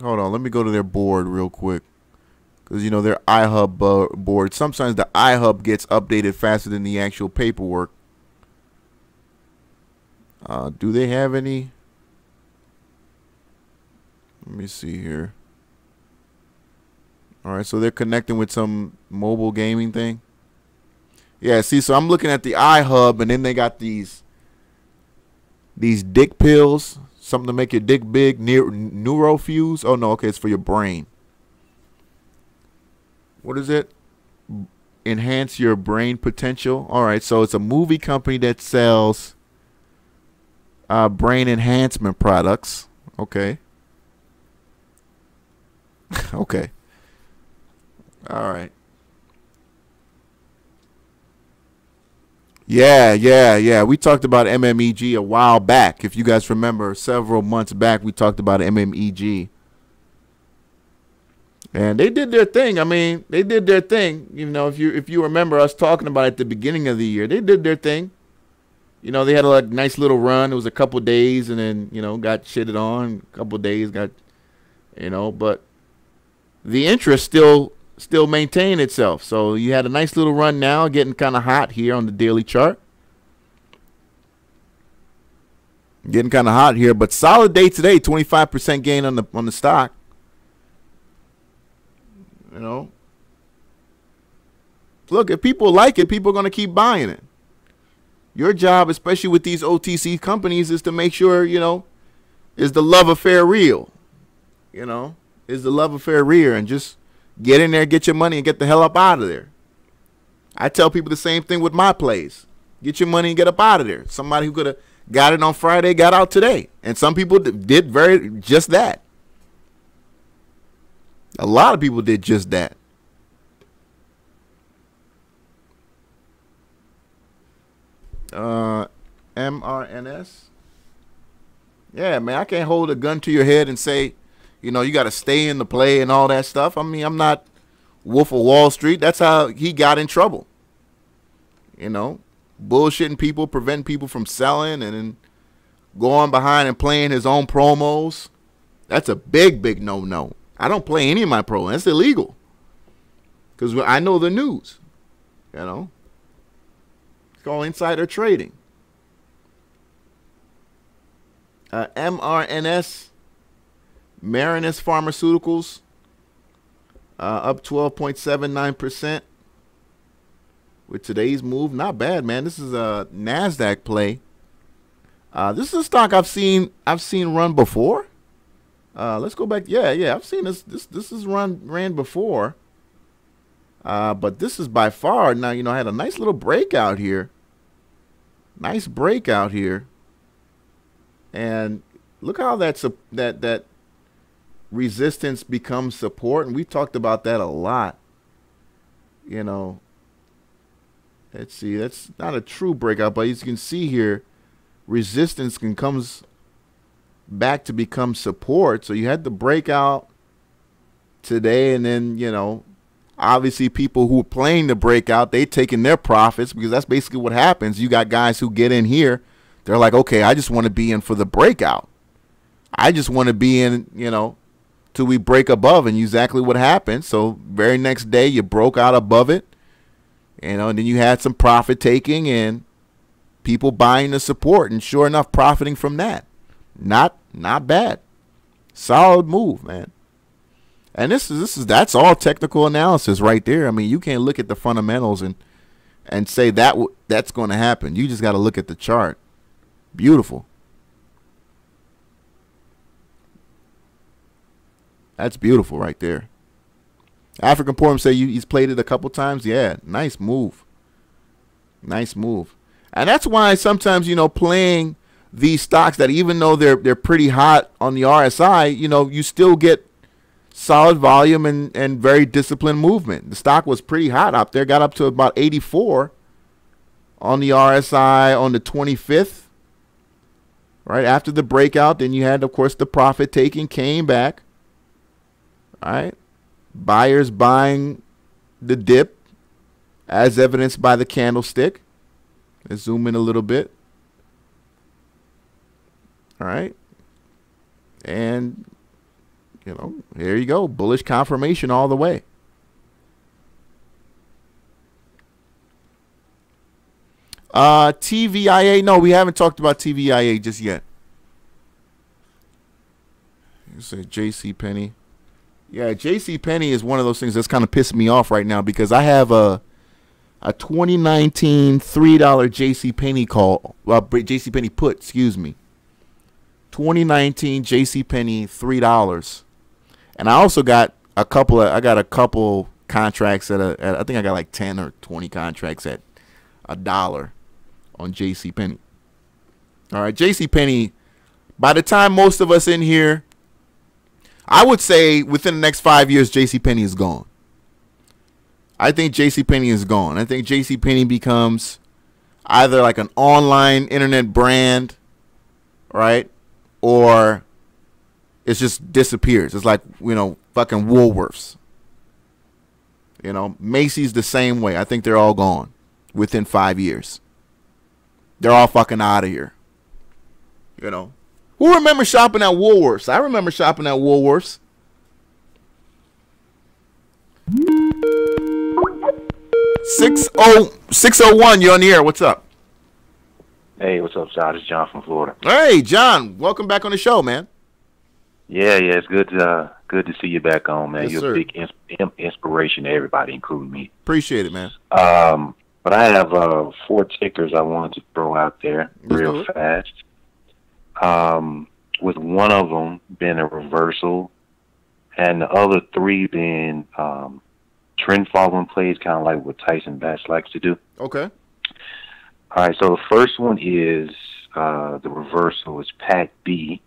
on, let me go to their board real quick. Because, you know, their iHub board. Sometimes the iHub gets updated faster than the actual paperwork. Do they have any? Let me see here. All right, so they're connecting with some mobile gaming thing. Yeah, see, so I'm looking at the iHub, and then they got these dick pills. Something to make your dick big. Neurofuse. Oh no, okay, it's for your brain. What is it? Enhance your brain potential. All right, so it's a movie company that sells brain enhancement products. Okay. Okay. All right. Yeah. We talked about MMEG a while back. If you guys remember, several months back, we talked about MMEG. And they did their thing. I mean, they did their thing. You know, if you remember us talking about it at the beginning of the year, they did their thing. You know, they had a nice little run. It was a couple days, and then, you know, got shitted on. A couple days, got, you know, but the interest still maintained itself. So you had a nice little run now, getting kind of hot here on the daily chart. Getting kind of hot here, but solid day today, 25% gain on the stock. You know, look, if people like it, people are going to keep buying it. Your job, especially with these OTC companies, is to make sure, you know, is the love affair real? You know, is the love affair real? And just get in there, get your money, and get the hell up out of there. I tell people the same thing with my plays. Get your money and get up out of there. Somebody who could have got it on Friday got out today. And some people did just that. A lot of people did just that. MRNS. Yeah, man, I can't hold a gun to your head and say, you know, you got to stay in the play and all that stuff. I mean, I'm not Wolf of Wall Street. That's how he got in trouble. You know, bullshitting people, preventing people from selling, and then going behind and playing his own promos. That's a big no-no. I don't play any of my promos. That's illegal. Because I know the news. You know. It's called insider trading. MRNS, Marinus Pharmaceuticals, up 12.79% with today's move. Not bad, man. This is a NASDAQ play. This is a stock I've seen run before. Let's go back. Yeah. I've seen this. This is ran before. But this is by far now. You know, I had a nice little breakout here. Nice breakout here. And look how that resistance becomes support, and we've talked about that a lot. You know, let's see. That's not a true breakout, but as you can see here, resistance comes back to become support. So you had the breakout today, and then, you know, obviously people who are playing the breakout, they taking their profits, because that's basically what happens. You got guys who get in here, they're like, okay, I just want to be in for the breakout. I just want to be in, you know, till we break above, and exactly what happened. So very next day you broke out above it, you know, and then you had some profit taking and people buying the support, and sure enough, profiting from that. Not bad. Solid move, man. And that's all technical analysis right there. I mean, you can't look at the fundamentals and say that's going to happen. You just got to look at the chart. Beautiful. That's beautiful right there. African Porum say he's played it a couple times. Yeah, nice move. Nice move. And that's why sometimes, you know, playing these stocks that even though they're pretty hot on the RSI, you know, you still get solid volume and very disciplined movement. The stock was pretty hot up there, got up to about 84 on the RSI on the 25th. Right after the breakout, then you had, of course, the profit taking came back. All right. Buyers buying the dip as evidenced by the candlestick. Let's zoom in a little bit. All right. And, you know, here you go. Bullish confirmation all the way. TVIA. No, we haven't talked about TVIA just yet. You say JCPenney. Yeah, JCPenney is one of those things that's kind of pissing me off right now, because I have a 2019 $3 JCPenney call. Well, JCPenney put, excuse me. 2019 JCPenney $3. And I also got a couple contracts at I think I got like 10 or 20 contracts at $1 on JCPenney. All right, JCPenney, by the time most of us in here, I would say within the next 5 years, JCPenney is gone. I think JCPenney is gone. I think JCPenney becomes either like an online internet brand, right? Or it just disappears. It's like, fucking Woolworths. Macy's the same way. I think they're all gone within 5 years. They're all fucking out of here. Who remembers shopping at Woolworths? I remember shopping at Woolworths. Six oh one, you're on the air. What's up? Hey, what's up, John? It's John from Florida. Hey, John. Welcome back on the show, man. Yeah, it's good to see you back on, man. Yes, You're sir. a big inspiration to everybody, including me. Appreciate it, man. But I have 4 tickers I wanted to throw out there real fast. With one of them being a reversal, and the other 3 being trend following plays, kind of like what Tyson Bass likes to do. Okay. All right, so the first one is the reversal is Pack B.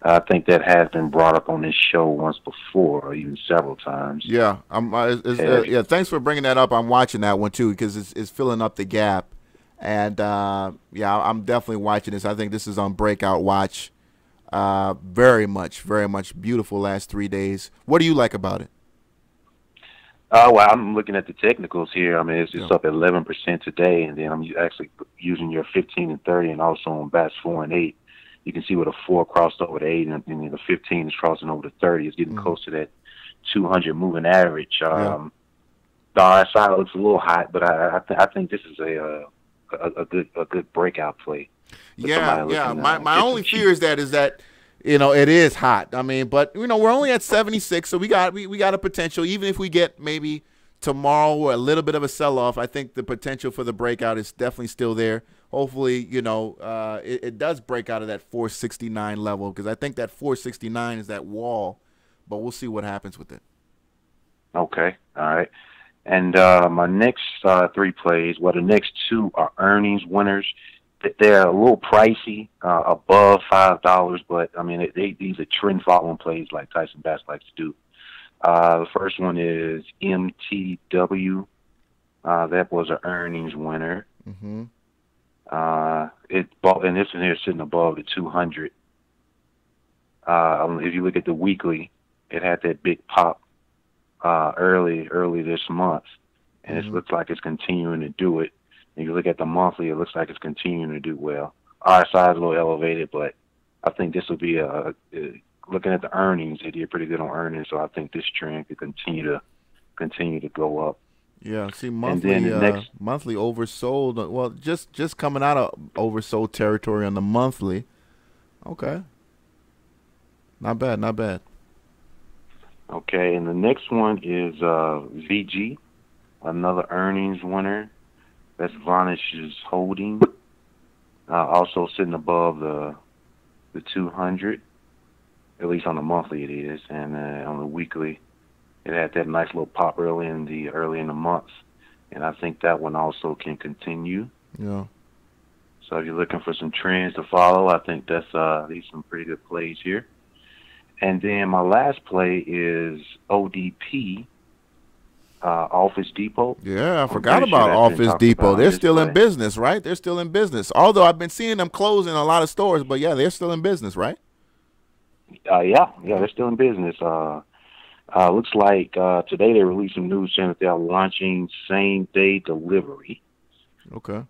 I think that has been brought up on this show once before, or even several times. Yeah, yeah. Thanks for bringing that up. I'm watching that one too because it's filling up the gap, and yeah, I'm definitely watching this. I think this is on breakout watch. Very much beautiful last 3 days. What do you like about it? Well, I'm looking at the technicals here. I mean, it's just up 11% today, and then I'm actually using your 15 and 30, and also on bats 4 and 8. You can see where the 4 crossed over the 8, and then the 15 is crossing over the 30. It's getting close to that 200 moving average. The RSI looks a little hot, but I think this is a good breakout play. Yeah. My only fear is that it is hot. I mean, but we're only at 76, so we got a potential. Even if we get maybe tomorrow or a little bit of a sell-off, I think the potential for the breakout is definitely still there. Hopefully, it does break out of that 469 level, because I think that 469 is that wall, but we'll see what happens with it. Okay, all right. And my next 3 plays, the next 2 are earnings winners. They're a little pricey, above $5, but I mean, these are trend following plays like Tyson Bass likes to do. The first one is MTW. That was an earnings winner. Mm-hmm. And this one here is sitting above the 200. If you look at the weekly, it had that big pop early this month, and it looks like it's continuing to do it. If you look at the monthly, it looks like it's continuing to do well. RSI is a little elevated, but I think this will be looking at the earnings, they did pretty good on earnings, so I think this trend could continue to go up. Yeah, see, monthly oversold. Well, just coming out of oversold territory on the monthly. Okay. Not bad. Okay, and the next one is VG, another earnings winner. That's Vanish's holding. Also sitting above the 200, at least on the monthly it is, and on the weekly, it had that nice little pop early in the month, and I think that one also can continue. Yeah. So if you're looking for some trends to follow, I think these are some pretty good plays here. And then my last play is ODP, Office Depot. Yeah, I forgot about Office Depot. They're still in business, right? They're still in business. Although I've been seeing them closing a lot of stores, but yeah, they're still in business, right? Yeah, they're still in business. Looks like today they released some news saying that they are launching same-day delivery. Okay.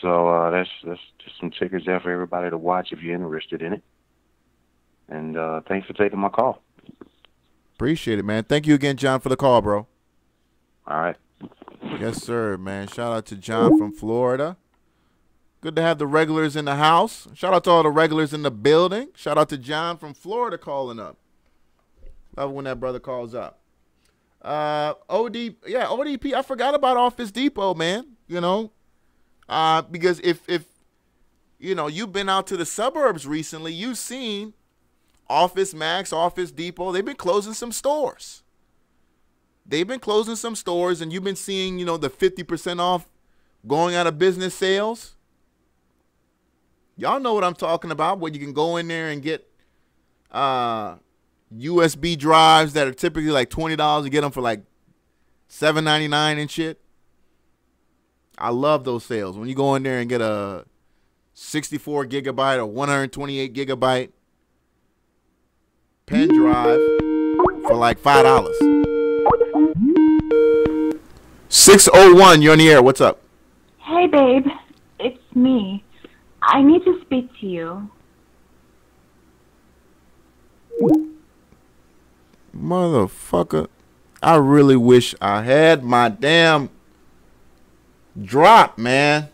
So that's just some tickers there for everybody to watch if you're interested in it. And thanks for taking my call. Appreciate it, man. Thank you again, John, for the call, bro. All right. Yes, sir, man. Shout out to John from Florida. Good to have the regulars in the house. Shout out to all the regulars in the building. Shout out to John from Florida calling up. Love when that brother calls up. ODP. I forgot about Office Depot, man. Because if you know, you've been out to the suburbs recently. You've seen Office Max, Office Depot. They've been closing some stores. They've been closing some stores, and you've been seeing, you know, the 50% off going out of business sales. Y'all know what I'm talking about, where you can go in there and get USB drives that are typically like $20. You get them for like $7.99 and shit. I love those sales. When you go in there and get a 64 gigabyte or 128 gigabyte pen drive for like $5. 601, you're on the air. What's up? Hey, babe. It's me. I need to speak to you. Motherfucker. I really wish I had my damn drop, man.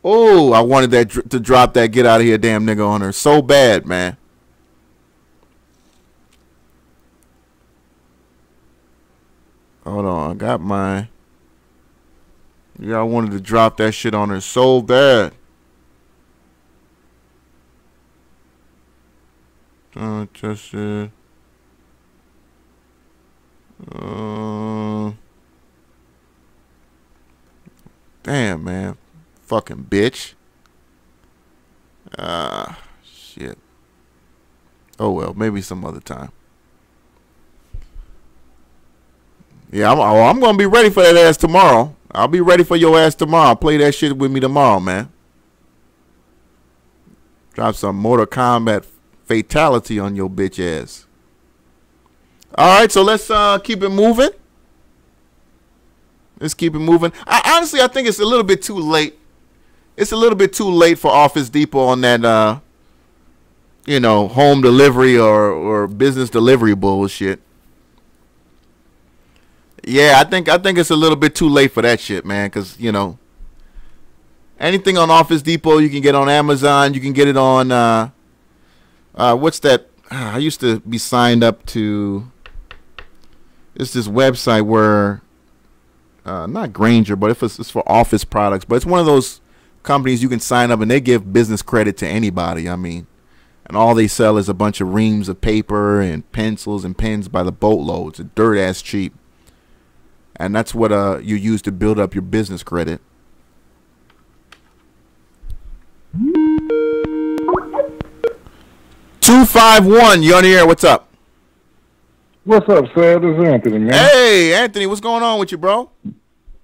Oh, I wanted that to drop that get out of here damn nigga on her so bad, man. Hold on, I got my. Yeah, I wanted to drop that shit on her so bad. Just damn, man. Fucking bitch. Shit. Oh well, maybe some other time. Yeah, I'm gonna be ready for that ass tomorrow. I'll be ready for your ass tomorrow. Play that shit with me tomorrow, man. Drop some Mortal Kombat fatality on your bitch ass. All right, so let's keep it moving. Let's keep it moving. Honestly, I think it's a little bit too late. It's a little bit too late for Office Depot on that, you know, home delivery or business delivery bullshit. Yeah, I think it's a little bit too late for that shit, man. Because, you know, anything on Office Depot you can get on Amazon. You can get it on what's that? I used to be signed up to. It's this website where not Granger, but it's for office products. But it's one of those companies you can sign up and they give business credit to anybody. I mean, and all they sell is a bunch of reams of paper and pencils and pens by the boatloads. It's dirt ass cheap. And that's what you use to build up your business credit. $251, you're on the air. What's up? What's up, sir? This is Anthony, man. Hey, Anthony, what's going on with you, bro?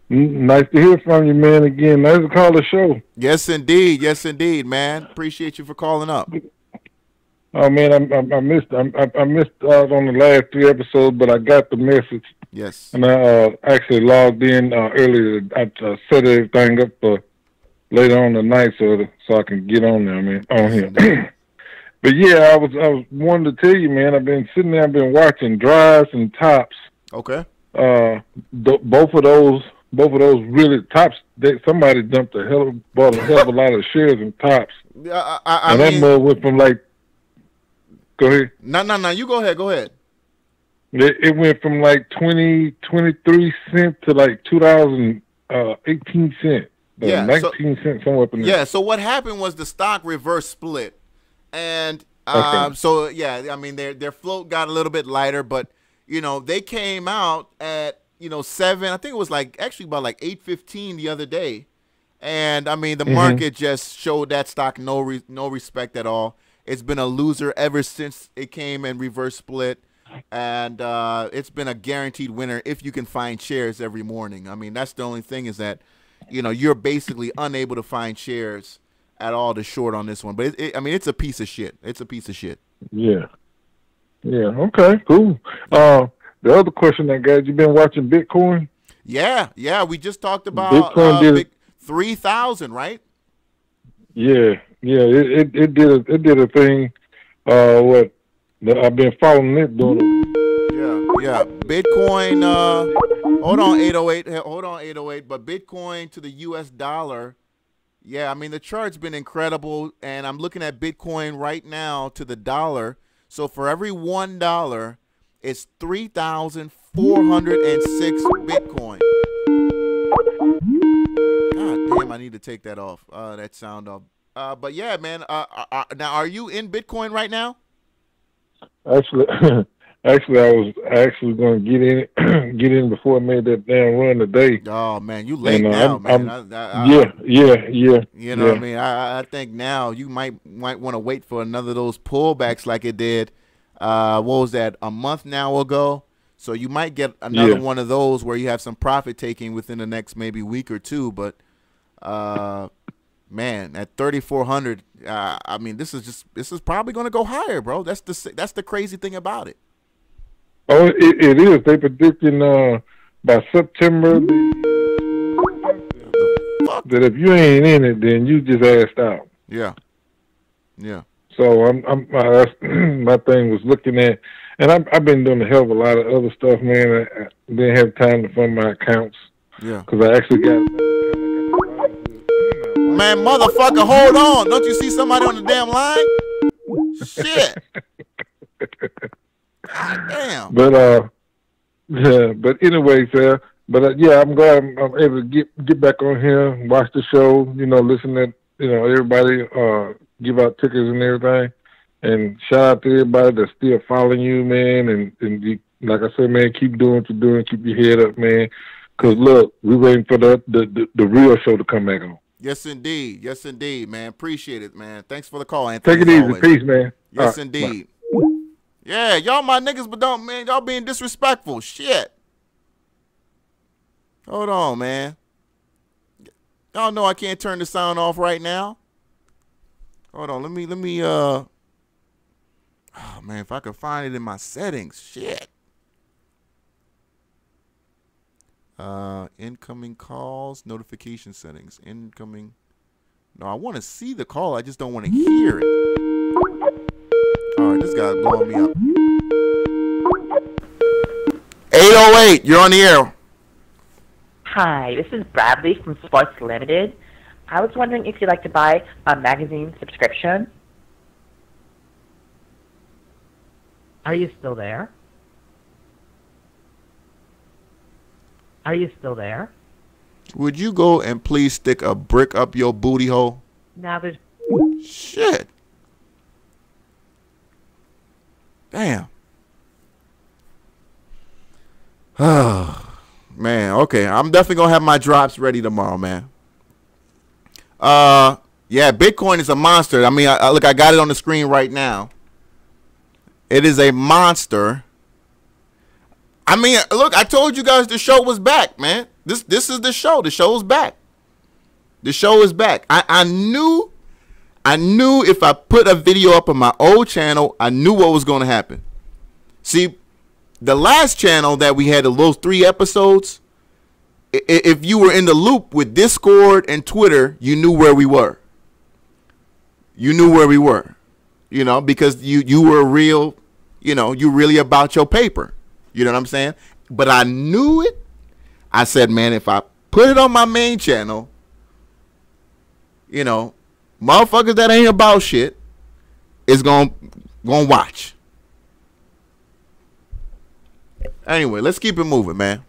Nice to hear from you, man. Again, nice to call the show. Yes, indeed. Yes, indeed, man. Appreciate you for calling up. Oh man, I missed out on the last 3 episodes, but I got the message. Yes. And I actually logged in earlier. I set everything up for later on tonight, so I can get on there, man. On here. But yeah, I was wanting to tell you, man. I've been sitting there. I've been watching drives and tops. Okay. Both of those really tops. Somebody dumped bought a hell of a lot of shares in tops. I and mean, that mug went from like. Go ahead. No. You go ahead. Go ahead. It went from like 23 cents to like 18 cents. Yeah, 19 cents somewhere up in there. Yeah. So what happened was the stock reverse split, and okay. So yeah, I mean their float got a little bit lighter, but you know they came out at 7. I think it was like actually about like 8.15 the other day, and I mean the market just showed that stock no respect at all. It's been a loser ever since it came and reverse split. And it's been a guaranteed winner if you can find shares every morning. I mean, that's the only thing is that, you're basically unable to find shares at all to short on this one. But, I mean, it's a piece of shit. It's a piece of shit. Yeah. Yeah, okay, cool. The other question I got, you been watching Bitcoin? Yeah. We just talked about Bitcoin 3,000, right? Yeah. It did a thing. I've been following it doing. Yeah. Bitcoin. Hold on, 808. But Bitcoin to the U.S. dollar. Yeah, I mean the chart's been incredible, and I'm looking at Bitcoin right now to the dollar. So for every $1, it's 3,406 Bitcoin. God damn Damn, I need to take that off. That sound off. But yeah, man. Now, are you in Bitcoin right now? Actually, I was actually going to get in before I made that damn run today. Oh man, you late now, man. Yeah. You know what I mean? I think now you might want to wait for another of those pullbacks like it did. What was that? A month now ago. So you might get another one of those where you have some profit taking within the next maybe week or two. But man, at 3,400, I mean, this is probably going to go higher, bro. That's the crazy thing about it. Oh, it is. They predicting by September that if you ain't in it, then you just asked out. Yeah. So my thing was looking at, and I've been doing a hell of a lot of other stuff, man. I didn't have time to fund my accounts. Yeah. Because I actually got. Man, motherfucker, hold on! Don't you see somebody on the damn line? Shit. God damn. But anyway, sir. But yeah, I'm glad I'm able to get back on here, watch the show. Listen to everybody give out tickets and everything, and shout out to everybody that's still following you, man. And you, like I said, man, keep doing what you're doing, keep your head up, man. Cause look, we're waiting for the real show to come back on. Yes, indeed, man. Appreciate it, man. Thanks for the call, Anthony. Take it easy, peace, man. Yes, indeed. Bye. Yeah, y'all my niggas, but don't, man, y'all being disrespectful. Shit. Hold on, man. Y'all know I can't turn the sound off right now. Hold on, let me oh man, if I could find it in my settings. Shit. Incoming calls, notification settings, incoming. No, I want to see the call. I just don't want to hear it. All right, this guy's blowing me up. 808, you're on the air. Hi, this is Bradley from Sports Limited. I was wondering if you'd like to buy a magazine subscription. Are you still there? Are you still there? Would you go and please stick a brick up your booty hole? Now there's... Shit. Damn. Oh, man. Okay, I'm definitely going to have my drops ready tomorrow, man. Yeah, Bitcoin is a monster. I mean, look, I got it on the screen right now. It is a monster. I mean, look, I told you guys the show was back, man. This is the show. The show is back. The show is back. I knew if I put a video up on my old channel, I knew what was going to happen. See, the last channel that we had, those 3 episodes, if you were in the loop with Discord and Twitter, you knew where we were. You knew where we were, because you were real, you really about your paper. You know what I'm saying? But I knew it. I said, man, if I put it on my main channel, motherfuckers that ain't about shit is gonna watch. Anyway, let's keep it moving, man.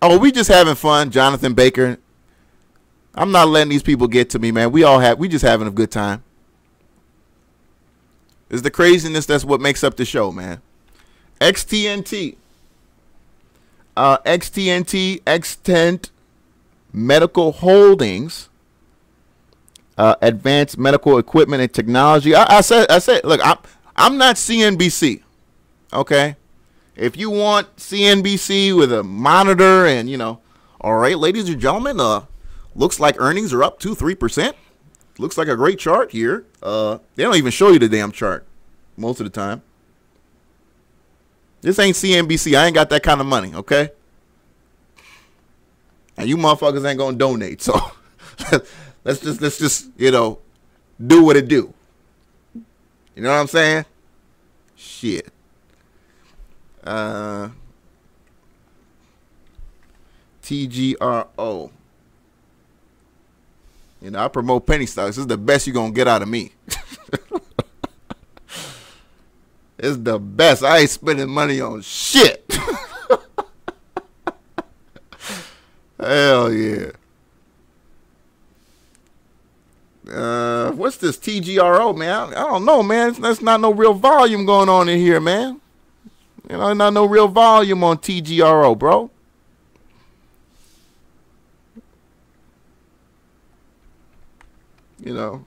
Oh, we just having fun, Jonathan Baker. I'm not letting these people get to me, man. We just having a good time. It's the craziness that's what makes up the show, man. XTNT, Extent Medical Holdings, Advanced Medical Equipment and Technology. I said, look, I'm not CNBC, okay? If you want CNBC with a monitor and, all right, ladies and gentlemen, looks like earnings are up 2-3%. Looks like a great chart here. They don't even show you the damn chart most of the time. This ain't CNBC. I ain't got that kind of money, okay? And you motherfuckers ain't gonna donate, so let's just do what it do. You know what I'm saying? Shit. TGRO. I promote penny stocks. This is the best you're gonna get out of me. It's the best. I ain't spending money on shit. Hell yeah. this TGRO, man? I don't know, man. That's not no real volume going on in here, man. You know, not no real volume on TGRO, bro. You know,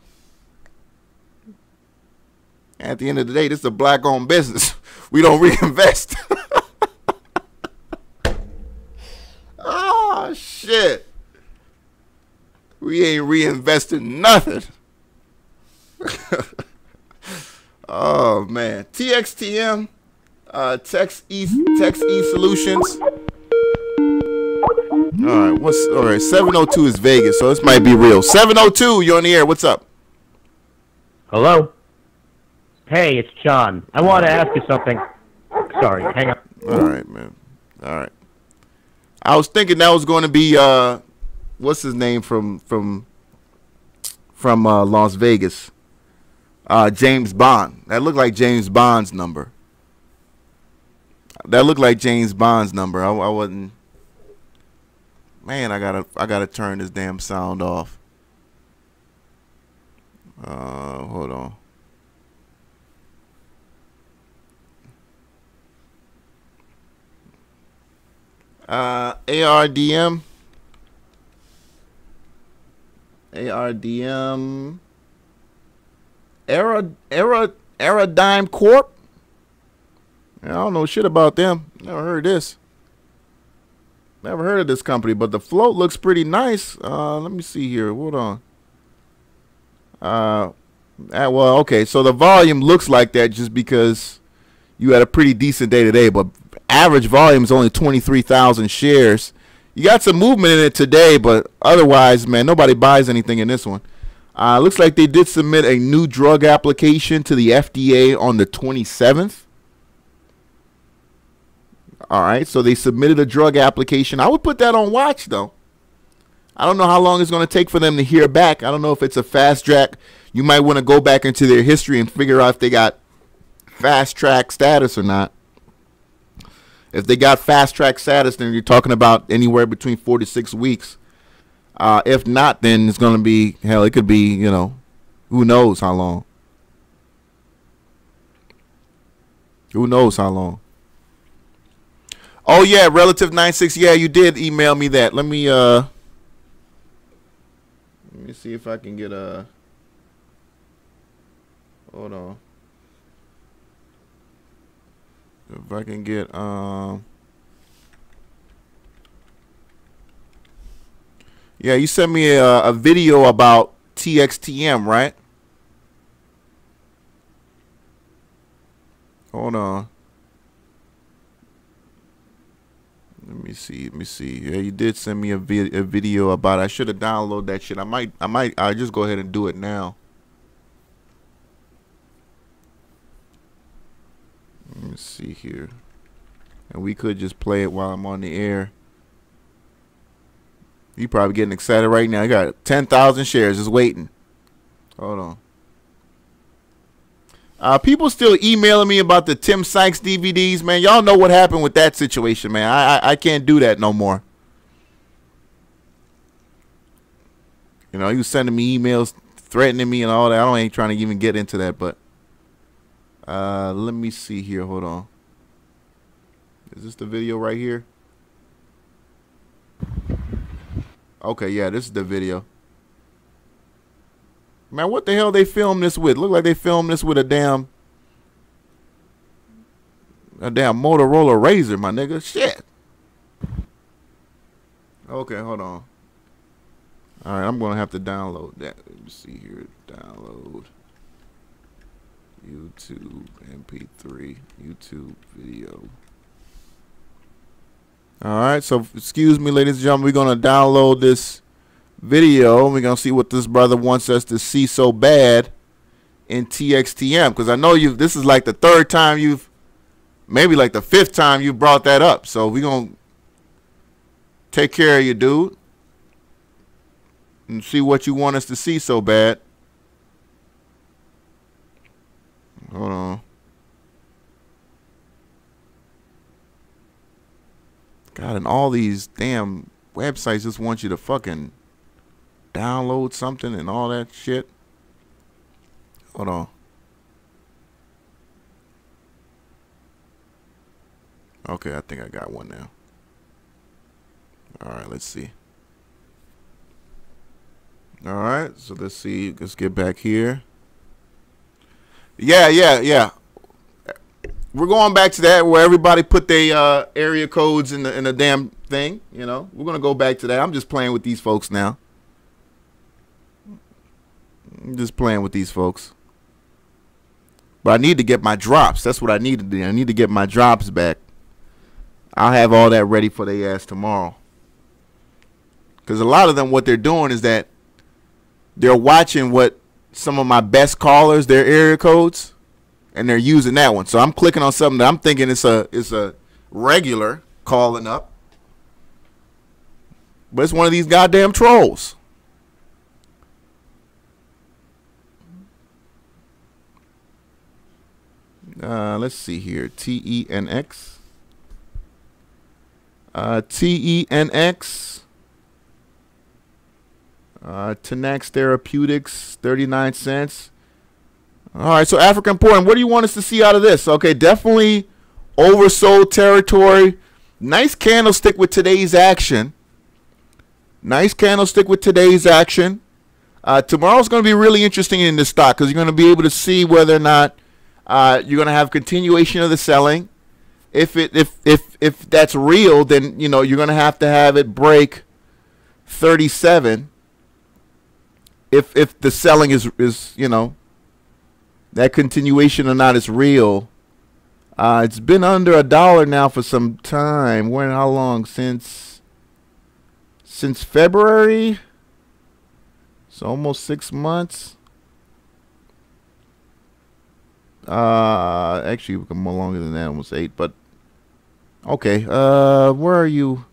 at the end of the day, this is a black-owned business. We don't reinvest. Oh, shit. We ain't reinvesting nothing. Oh, man. TXTM, Text E Solutions. All right, 702 is Vegas, so this might be real. 702, you're on the air. What's up? Hello? Hey, it's John. I want to ask you something. Sorry, hang on. All right, man. All right. I was thinking that was going to be what's his name from Las Vegas? James Bond. That looked like James Bond's number. I wasn't. Man, I gotta turn this damn sound off. Hold on. ARDM. Aerodyne Corp. I don't know shit about them. Never heard this. Never heard of this company, but the float looks pretty nice. Let me see here. Hold on. Well, okay. So the volume looks like that just because you had a pretty decent day today, but average volume is only 23,000 shares. You got some movement in it today, but otherwise, man, nobody buys anything in this one. Looks like they did submit a new drug application to the FDA on the 27th. All right, so they submitted a drug application. I would put that on watch, though. I don't know how long it's going to take for them to hear back. I don't know if it's a fast track. You might want to go back into their history and figure out if they got fast track status or not. If they got fast track status, then you're talking about anywhere between 4 to 6 weeks. If not, then it's going to be, hell, it could be, you know, who knows how long. Who knows how long. Oh, yeah, Relative 96. Yeah, you did email me that. Let me see if I can get a... Hold on. If I can get... Yeah, you sent me a video about TXTM, right? Hold on. Let me see. Yeah, you did send me a video about it. I should have downloaded that shit. I'll just go ahead and do it now. Let me see here. And we could just play it while I'm on the air. You probably getting excited right now. You got 10,000 shares just waiting. Hold on. People still emailing me about the Tim Sykes DVDs, man. Y'all know what happened with that situation, man. I can't do that no more. You know, he was sending me emails, threatening me and all that. I ain't trying to even get into that, but let me see here. Hold on. Is this the video right here? Okay, yeah, this is the video. Man, what the hell they filmed this with? Look like they filmed this with a damn Motorola Razr, my nigga. Shit. Okay, hold on. All right, I'm gonna have to download that. Let me see here. Download YouTube MP3 YouTube video. All right, so excuse me, ladies and gentlemen, we're gonna download this video. We're gonna see what this brother wants us to see so bad in TXTM, because I know this is like the third time maybe like the fifth time you brought that up. So we're gonna take care of you, dude, and see what you want us to see so bad. Hold on. God, and all these damn websites just want you to fucking download something and all that shit. Hold on. Okay, I think I got one now. All right, let's see. All right, so let's see. Let's get back here. Yeah. We're going back to that where everybody put their area codes in the damn thing. You know, we're gonna go back to that. I'm just playing with these folks now. I'm just playing with these folks. But I need to get my drops. That's what I need to do. I need to get my drops back. I'll have all that ready for their ass tomorrow. Because a lot of them, what they're doing is that they're watching what some of my best callers, their area codes, and they're using that one. So I'm clicking on something that I'm thinking it's a regular calling up. But it's one of these goddamn trolls. Let's see here. TENX. TENX. Tenax Therapeutics, 39 cents. All right, so African Important, what do you want us to see out of this? Okay, definitely oversold territory. Nice candlestick with today's action. Nice candlestick with today's action. Tomorrow's going to be really interesting in this stock because you're going to be able to see whether or not you're going to have continuation of the selling. If that's real, then you know you're going to have it break 37. If the selling is you know that continuation or not is real. It's been under $1 now for some time. How long? Since February. So almost 6 months. Actually, more longer than that, almost 8. But okay, where are you?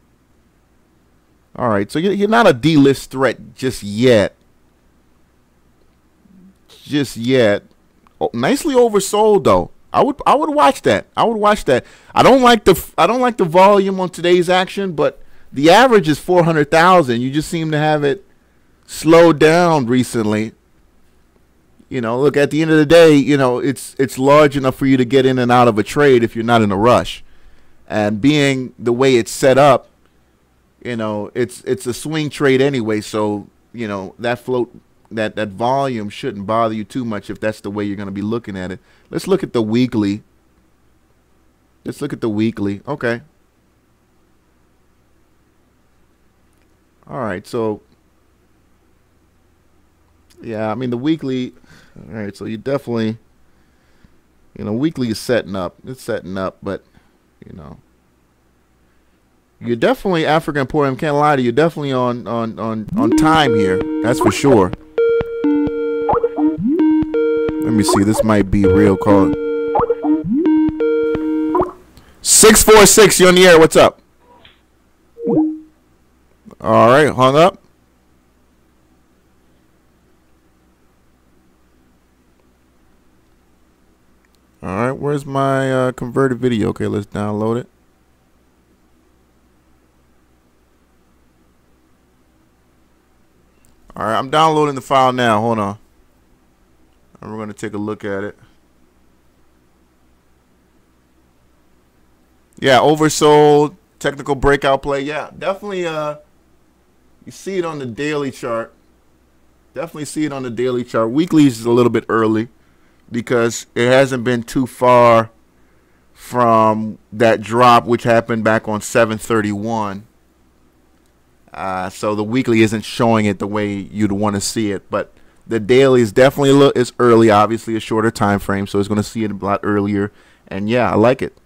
All right, so you're not a D-list threat just yet. Oh, nicely oversold though. I would watch that. I don't like the volume on today's action, but the average is 400,000. You just seem to have it slowed down recently. You know, look, at the end of the day, you know, it's large enough for you to get in and out of a trade if you're not in a rush. And being the way it's set up, you know, it's a swing trade anyway, so, you know, that volume shouldn't bother you too much if that's the way you're going to be looking at it. Let's look at the weekly. Okay. All right, so yeah, I mean the weekly. All right, so you definitely, you know, weekly is setting up. It's setting up, but you know, you're definitely African Emporium. Can't lie to you. Definitely on time here. That's for sure. Let me see. This might be real. Call it 646. You on the air? What's up? All right, hung up. All right, where's my converted video? Okay, let's download it. All right, I'm downloading the file now. Hold on. And we're going to take a look at it. Yeah, oversold, technical breakout play. Yeah, definitely you see it on the daily chart. Definitely see it on the daily chart. Weekly is a little bit early because it hasn't been too far from that drop which happened back on 7/31. So the weekly isn't showing it the way you'd want to see it, but the daily is definitely is early. Obviously, a shorter time frame, so it's going to see it a lot earlier. And yeah, I like it.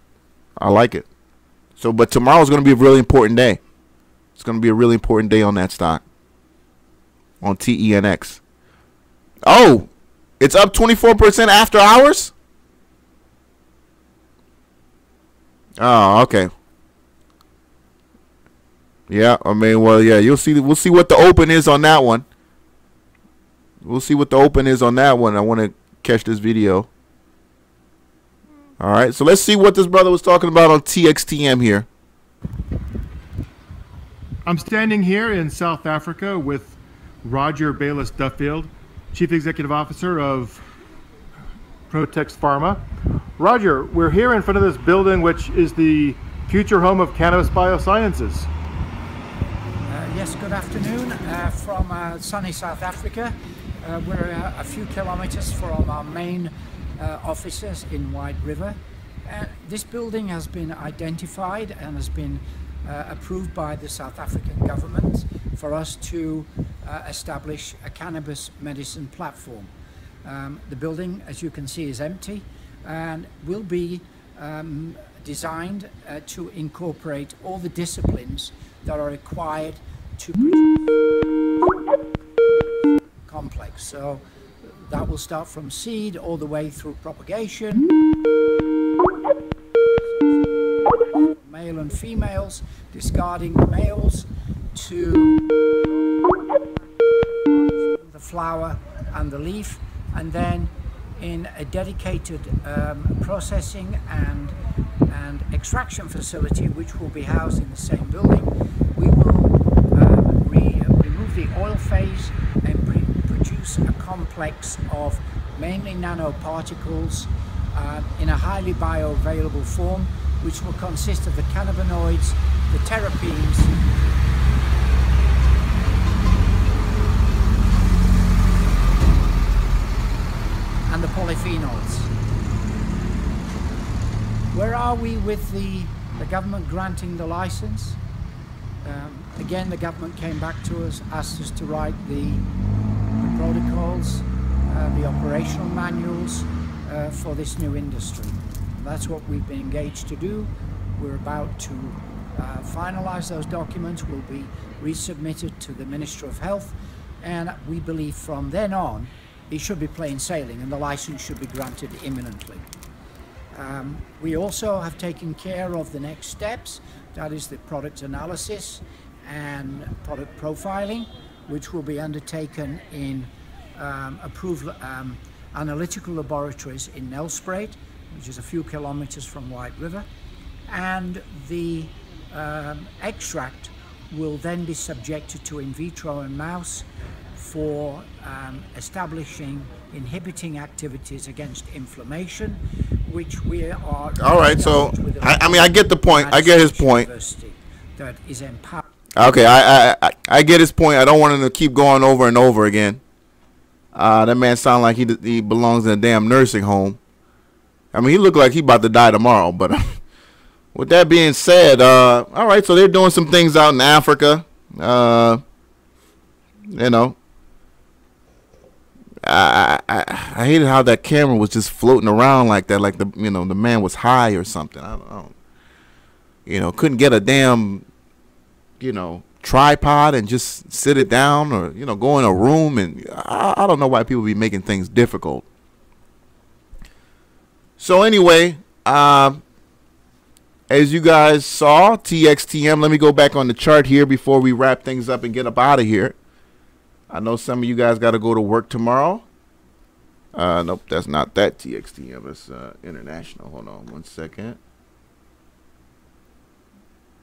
So, but tomorrow is going to be a really important day. It's going to be a really important day on that stock, on TENX. Oh, it's up 24% after hours. Oh, okay. Yeah, I mean, well, yeah, you'll see. We'll see what the open is on that one. We'll see what the open is on that one. I want to catch this video. All right, so let's see what this brother was talking about on TXTM here. I'm standing here in South Africa with Roger Bayless Duffield, Chief Executive Officer of Protex Pharma. Roger, we're here in front of this building, which is the future home of Cannabis Biosciences. Yes, good afternoon from sunny South Africa. We're a few kilometers from our main offices in White River. This building has been identified and has been approved by the South African government for us to establish a cannabis medicine platform. The building, as you can see, is empty and will be designed to incorporate all the disciplines that are required to produce complex. So that will start from seed all the way through propagation, male and females, discarding the males to the flower and the leaf, and then in a dedicated processing and extraction facility, which will be housed in the same building, we will remove the oil phase and produce a complex of mainly nanoparticles in a highly bioavailable form, which will consist of the cannabinoids, the terpenes, and the polyphenols. Where are we with the government granting the license? Again, the government came back to us, asked us to write the protocols, the operational manuals for this new industry. That's what we've been engaged to do. We're about to finalize those documents, will be resubmitted to the Ministry of Health, and we believe from then on it should be plain sailing and the license should be granted imminently. We also have taken care of the next steps, that is the product analysis and product profiling, which will be undertaken in approved analytical laboratories in Nelspruit, which is a few kilometers from White River, and the extract will then be subjected to in vitro and mouse for establishing inhibiting activities against inflammation, which we are... All right, so, I mean, I get the point. I get his point. That is empowered. Okay, I get his point. I don't want him to keep going over and over again. That man sounds like he belongs in a damn nursing home. I mean, he looked like he about to die tomorrow. But with that being said, all right, so they're doing some things out in Africa. You know, I hated how that camera was just floating around like that, like the man was high or something. I don't couldn't get a damn tripod and just sit it down, or go in a room, and I don't know why people be making things difficult. So anyway, as you guys saw, TXTM, let me go back on the chart here before we wrap things up and get up out of here. I know some of you guys got to go to work tomorrow. Nope, that's not that TXTM. It's international. Hold on one second.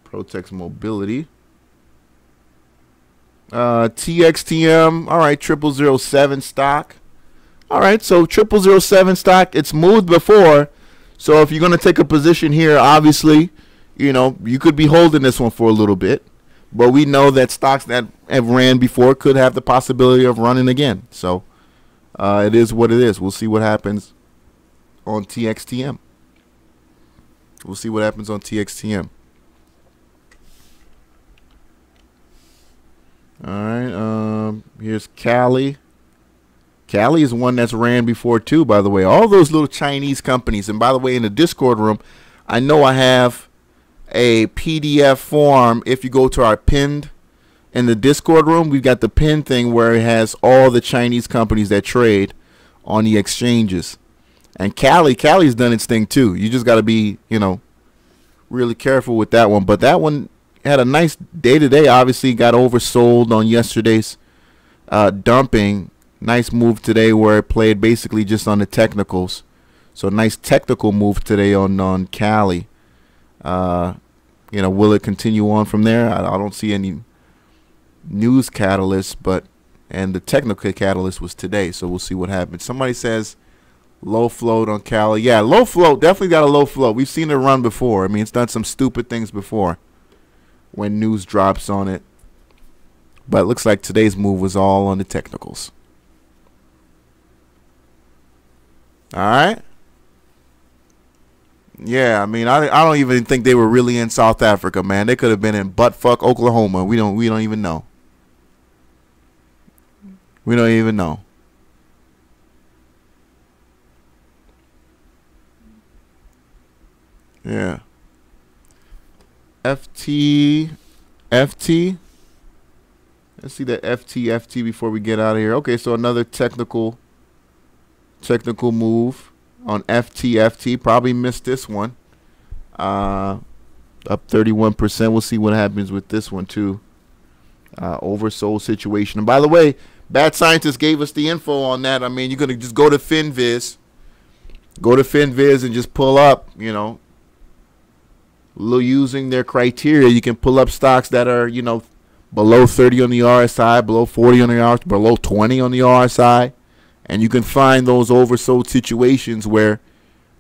Protex Mobility. TXTM. All right, 0007 stock. All right, so 0007 stock, it's moved before. So if you're going to take a position here, obviously, you could be holding this one for a little bit. But we know that stocks that have ran before could have the possibility of running again. So it is what it is. We'll see what happens on TXTM. We'll see what happens on TXTM. All right, here's Cali. Cali is one that's ran before too, by the way. All those little Chinese companies. And by the way, in the Discord room, I know I have a PDF form. If you go to our pinned in the Discord room, we've got the pinned thing where it has all the Chinese companies that trade on the exchanges. And Cali's done its thing too. You just got to be, really careful with that one. But that one had a nice day-to-day. Obviously got oversold on yesterday's dumping. Nice move today where it played basically just on the technicals. So nice technical move today on Cali. Will it continue on from there? I don't see any news catalyst, and the technical catalyst was today, so we'll see what happens. Somebody says Low float on Cali. Yeah, low float. Definitely got a low float. We've seen it run before. I mean, it's done some stupid things before when news drops on it. But it looks like today's move was all on the technicals. All right. Yeah, I mean, I don't even think they were really in South Africa, man. They could have been in buttfuck Oklahoma. We don't even know. We don't even know. Yeah. FT. Let's see that FT before we get out of here. Okay, so another technical move on FT. Probably missed this one. Up 31%. We'll see what happens with this one too. Oversold situation. And by the way, Bad Scientist gave us the info on that. I mean, you're gonna just go to FinViz. Go to FinViz and just pull up, you know, using their criteria. You can pull up stocks that are, you know, below 30 on the RSI, below 40 on the RSI, below 20 on the RSI. And you can find those oversold situations where,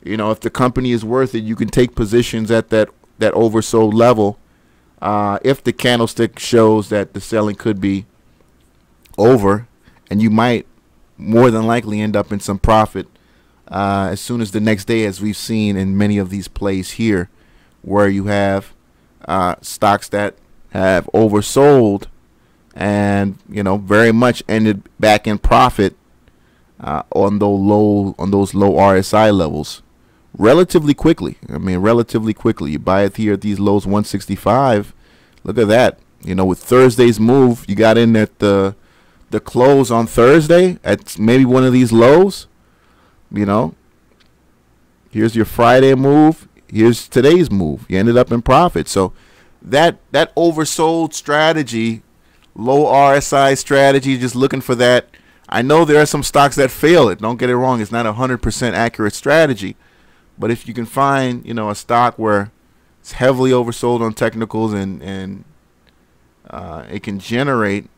you know, if the company is worth it, you can take positions at that oversold level. If the candlestick shows that the selling could be over, and you might more than likely end up in some profit as soon as the next day, as we've seen in many of these plays here, where you have stocks that have oversold and, you know, very much ended back in profit on those low RSI levels relatively quickly. I mean, relatively quickly. You buy it here at these lows, 165. Look at that. You know, with Thursday's move, you got in at the close on Thursday at maybe one of these lows. You know, here's your Friday move. Here's today's move. You ended up in profit. So that oversold strategy, low RSI strategy, just looking for that. I know there are some stocks that fail it. Don't get it wrong. It's not a 100% accurate strategy. But if you can find, you know, a stock where it's heavily oversold on technicals and it can generate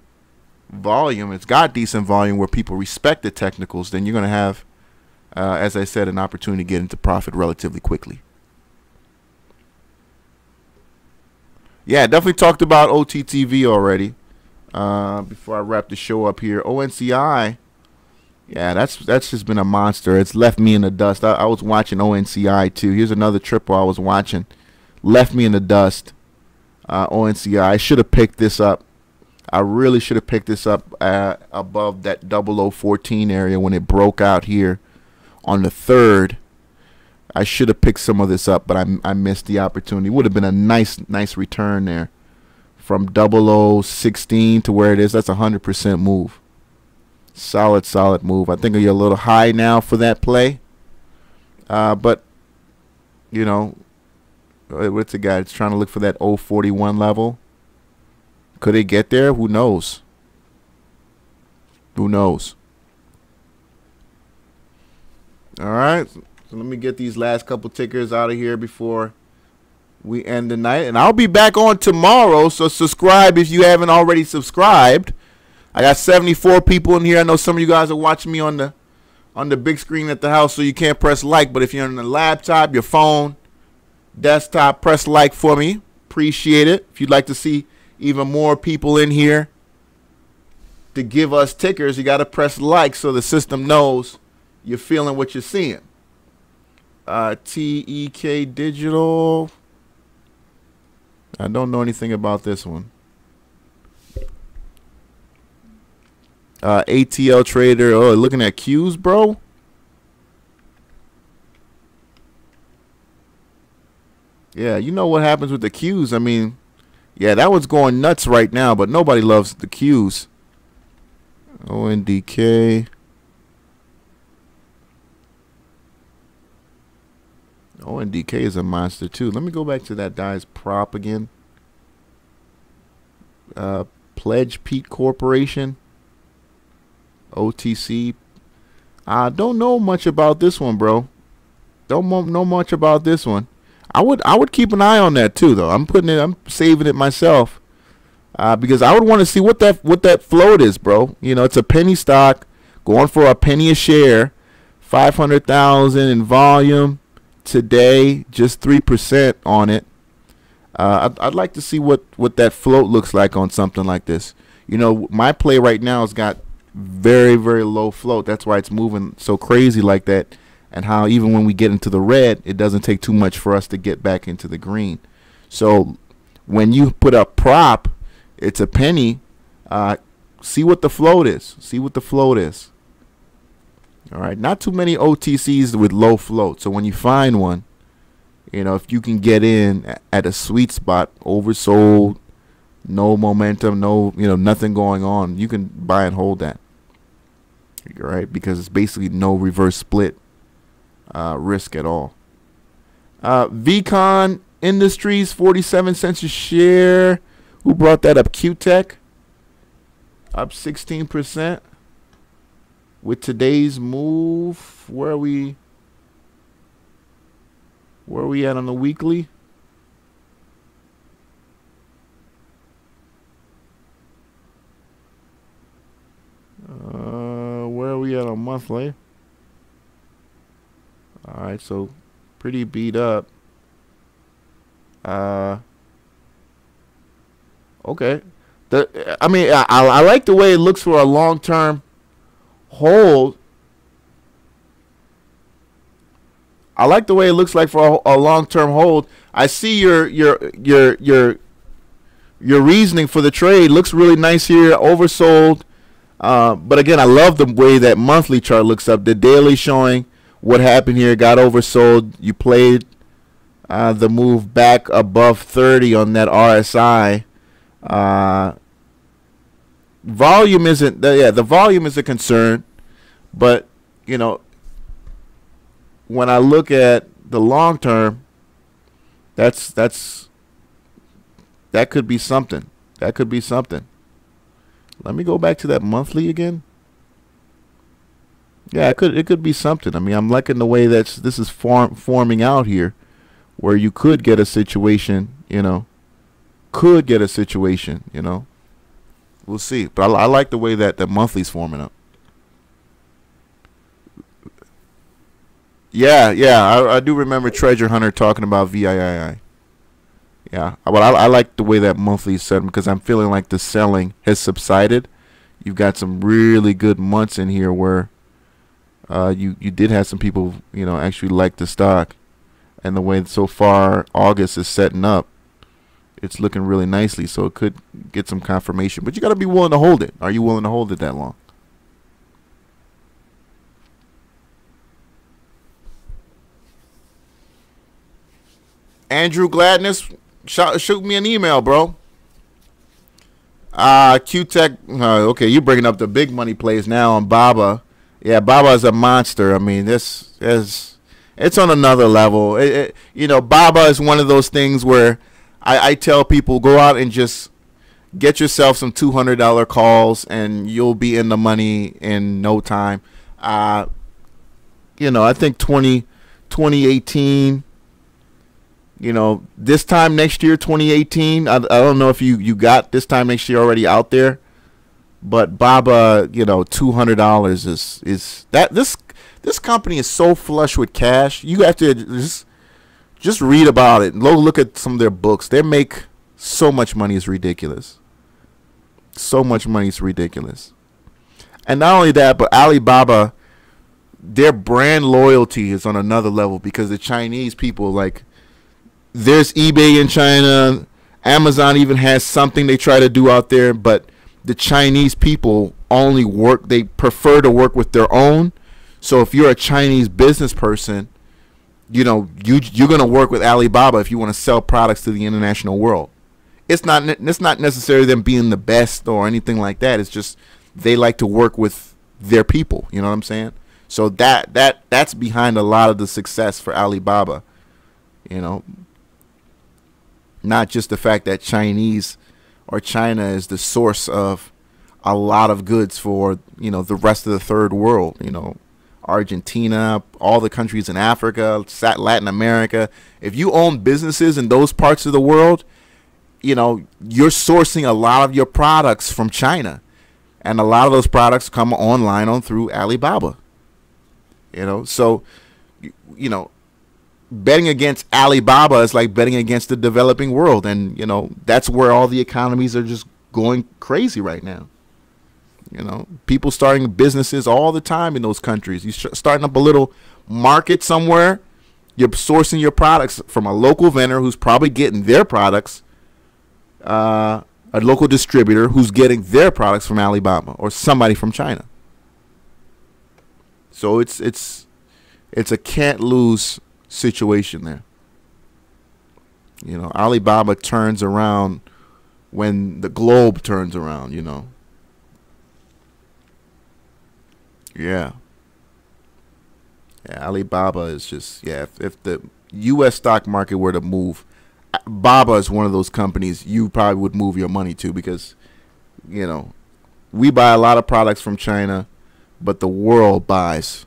volume, it's got decent volume where people respect the technicals, then you're going to have, as I said, an opportunity to get into profit relatively quickly. Yeah, definitely talked about OTTV already. Before I wrap the show up here, ONCI, yeah, that's just been a monster. It's left me in the dust. I was watching ONCI too. Here's another triple I was watching. Left me in the dust. ONCI. I should have picked this up. I really should have picked this up above that 0014 area when it broke out here on the 3rd. I should have picked some of this up, but I missed the opportunity. Would have been a nice return there. From 0016 to where it is, that's a 100% move. Solid move. I think you're a little high now for that play. But, you know, what's the guy? It's trying to look for that 041 level. Could it get there? Who knows? Who knows? All right. So let me get these last couple tickers out of here before we end the night. And I'll be back on tomorrow, so subscribe if you haven't already subscribed. I got 74 people in here. I know some of you guys are watching me on the big screen at the house, so you can't press like. But if you're on the laptop, your phone, desktop, press like for me. Appreciate it. If you'd like to see even more people in here to give us tickers, you got to press like so the system knows you're feeling what you're seeing. TEK Digital. I don't know anything about this one. ATL Trader. Oh, looking at Qs, bro. Yeah, you know what happens with the Qs. I mean, yeah, that one's going nuts right now, but nobody loves the Qs. ONDK. ONDK is a monster too. Let me go back to that guy's prop again. Pledge Peak Corporation. OTC. I don't know much about this one, bro. Don't know much about this one. I would keep an eye on that too, though. I'm saving it myself because I would want to see what that float is, bro. You know, it's a penny stock going for a penny a share. 500,000 in volume today, just 3% on it. I'd like to see what that float looks like on something like this. You know, my play right now has got very, very low float. That's why it's moving so crazy like that, and how even when we get into the red, it doesn't take too much for us to get back into the green. So when you put up prop, it's a penny. See what the float is. See what the float is. All right, not too many OTCs with low float. So when you find one, you know, if you can get in at a sweet spot, oversold, no momentum, no, you know, nothing going on, you can buy and hold that. All right, because it's basically no reverse split risk at all. VCon Industries, 47 cents a share. Who brought that up? QTech, up 16%. With today's move, where are we at on the weekly? Where are we at on monthly? All right, so pretty beat up. Okay. I like the way it looks for a long-term hold. I like the way it looks like for a long-term hold. I see your reasoning for the trade. Looks really nice here. Oversold. But again, I love the way that monthly chart looks up. The daily showing what happened here. Got oversold. You played the move back above 30 on that RSI. Volume isn't the volume is a concern, but you know, when I look at the long term, that could be something. That could be something. Let me go back to that monthly again. Yeah, it could be something. I mean, I'm liking the way this is forming out here, where you could get a situation, you know. We'll see. But I like the way that the monthly's forming up. Yeah, I do remember Treasure Hunter talking about VII. Yeah, but I like the way that monthly is set, because I'm feeling like the selling has subsided. You've got some really good months in here where you did have some people, you know, actually like the stock, and the way so far August is setting up, it's looking really nicely. So it could get some confirmation, but you got to be willing to hold it. Are you willing to hold it that long? Andrew Gladness, shoot me an email, bro. QTech, okay, you're bringing up the big money plays now on Baba. Yeah, Baba is a monster. I mean, it's on another level. You know, Baba is one of those things where I tell people, go out and just get yourself some $200 calls, and you'll be in the money in no time. You know, I think 2018. You know, this time next year, 2018, I don't know if you got this time next year already out there, but Baba, you know, $200 is that this company is so flush with cash. You have to just read about it. Look at some of their books. They make so much money, it's ridiculous. So much money, it's ridiculous. And not only that, but Alibaba, their brand loyalty is on another level, because the Chinese people, like, there's eBay in China. Amazon even has something they try to do out there, but the Chinese people they prefer to work with their own. So if you're a Chinese business person, you know, you're going to work with Alibaba if you want to sell products to the international world. It's not necessarily them being the best or anything like that. It's just they like to work with their people. You know what I'm saying? So that's behind a lot of the success for Alibaba. You know, not just the fact that China is the source of a lot of goods for, you know, the rest of the third world. You know, Argentina, all the countries in Africa, Latin America. If you own businesses in those parts of the world, you know, you're sourcing a lot of your products from China, and a lot of those products come online through Alibaba. You know, so you know, betting against Alibaba is like betting against the developing world, and you know that's where all the economies are just going crazy right now. You know, people starting businesses all the time in those countries. You're starting up a little market somewhere. You're sourcing your products from a local vendor who's probably getting their products, a local distributor who's getting their products from Alibaba or somebody from China. So it's a can't lose situation there. You know, Alibaba turns around when the globe turns around, you know. Yeah. Yeah, Alibaba is just, yeah, if the U.S. stock market were to move, Baba is one of those companies you probably would move your money to, because, you know, we buy a lot of products from China, but the world buys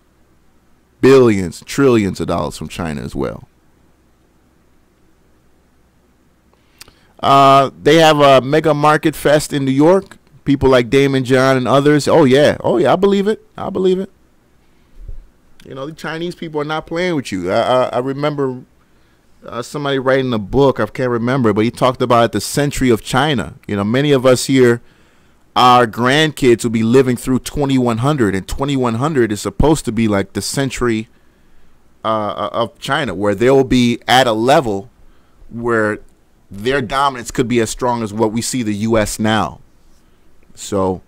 billions, trillions of dollars from China as well. They have a mega market fest in New York. People like Damon John and others. Oh yeah, I believe it. I believe it. You know, the Chinese people are not playing with you. I remember somebody writing a book. I can't remember, but he talked about the century of China. You know, many of us here, our grandkids will be living through 2100, and 2100 is supposed to be like the century of China, where they'll be at a level where their dominance could be as strong as what we see the U.S. now. So,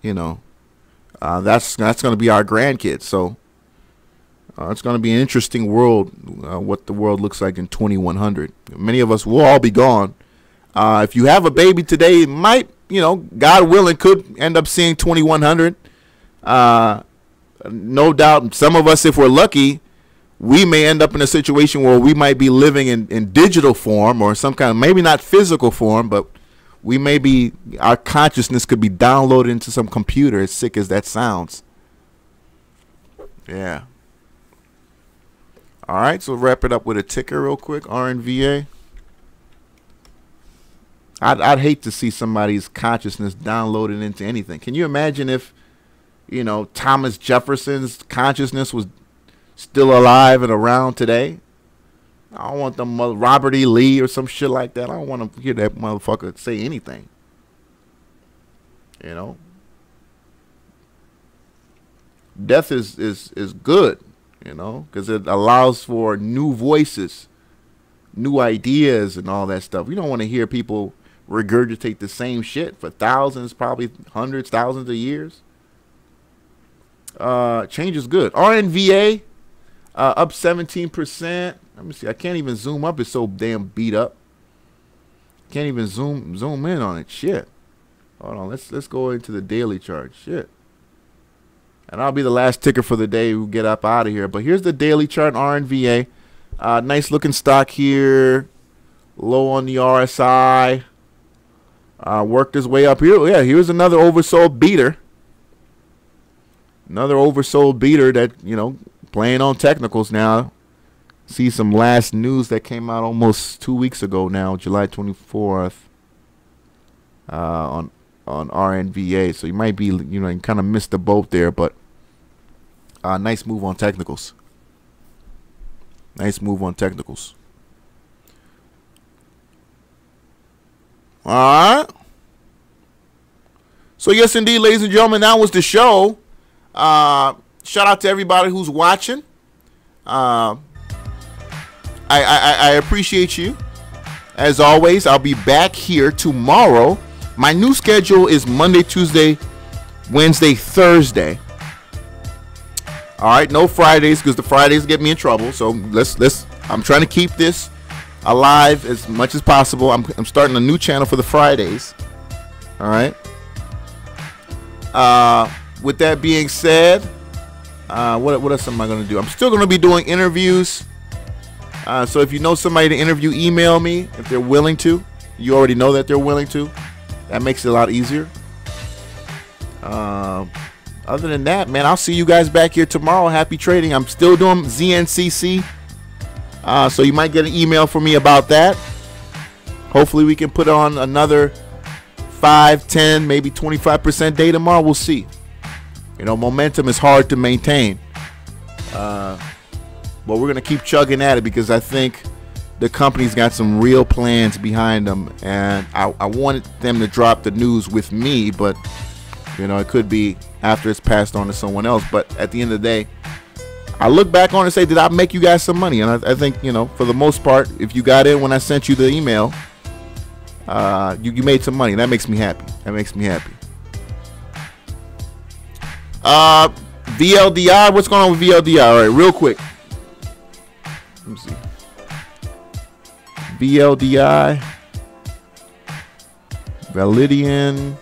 you know, that's going to be our grandkids. So it's going to be an interesting world, what the world looks like in 2100. Many of us will all be gone. If you have a baby today, it might, you know, God willing, could end up seeing 2100. No doubt, some of us, if we're lucky, we may end up in a situation where we might be living in digital form or some kind of, maybe not physical form, but we may be, our consciousness could be downloaded into some computer, as sick as that sounds. Yeah. All right, so wrap it up with a ticker real quick, RNVA. I'd hate to see somebody's consciousness downloaded into anything. Can you imagine if, you know, Thomas Jefferson's consciousness was still alive and around today? I don't want them Robert E. Lee or some shit like that. I don't want to hear that motherfucker say anything. You know, death is good, you know, because it allows for new voices, new ideas, and all that stuff. We don't want to hear people regurgitate the same shit for thousands, probably hundreds, thousands of years. Change is good. RNVA up 17%. Let me see. I can't even zoom up. It's so damn beat up. Can't even zoom in on it. Shit. Hold on. Let's go into the daily chart. Shit. And I'll be the last ticker for the day. We'll get up out of here. But here's the daily chart, RNVA. Nice looking stock here. Low on the RSI. Worked his way up here. Yeah, here's another oversold beater. Another oversold beater that, you know, playing on technicals now. See some last news that came out almost 2 weeks ago now, July 24th, on RNVA. So you might be, you know, you kind of missed the boat there, but nice move on technicals. Nice move on technicals. All right. So yes, indeed, ladies and gentlemen, that was the show. Shout out to everybody who's watching. I appreciate you. As always, I'll be back here tomorrow. My new schedule is Monday, Tuesday, Wednesday, Thursday. All right, no Fridays, because the Fridays get me in trouble. So I'm trying to keep this alive as much as possible. I'm starting a new channel for the Fridays. All right. With that being said, what else am I going to do? I'm still going to be doing interviews. So if you know somebody to interview, email me if they're willing to. You already know that they're willing to. That makes it a lot easier. Other than that, man, I'll see you guys back here tomorrow. Happy trading. I'm still doing ZNCC. So you might get an email from me about that. Hopefully we can put on another 5, 10, maybe 25% day tomorrow. We'll see. You know, momentum is hard to maintain. But we're going to keep chugging at it because I think the company's got some real plans behind them. And I wanted them to drop the news with me, but, you know, it could be after it's passed on to someone else. But at the end of the day, I look back on it and say, did I make you guys some money? And I think, you know, for the most part, if you got in when I sent you the email, you made some money. That makes me happy. That makes me happy. VLDI, what's going on with VLDI? All right, real quick. Let me see. VLDI, Validian,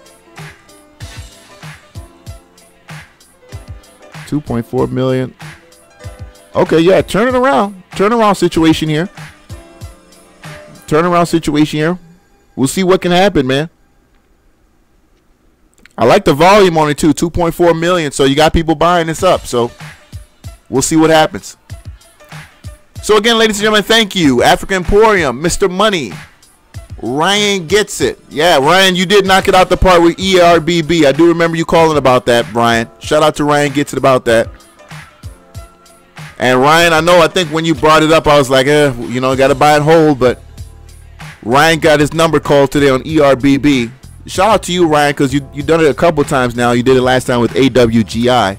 2.4 million. Okay, yeah, turn it around. Turnaround situation here. Turnaround situation here. We'll see what can happen, man. I like the volume on it too, 2.4 million. So you got people buying this up. So we'll see what happens. So again, ladies and gentlemen, thank you. African Emporium, Mr. Money, Ryan Gets It. Yeah, Ryan, you did knock it out the park with ERBB. I do remember you calling about that, Ryan. Shout out to Ryan Gets It about that. And Ryan, I think when you brought it up, I was like, you know, got to buy it whole. But Ryan got his number called today on ERBB. Shout out to you, Ryan, because you've done it a couple times now. You did it last time with AWGI.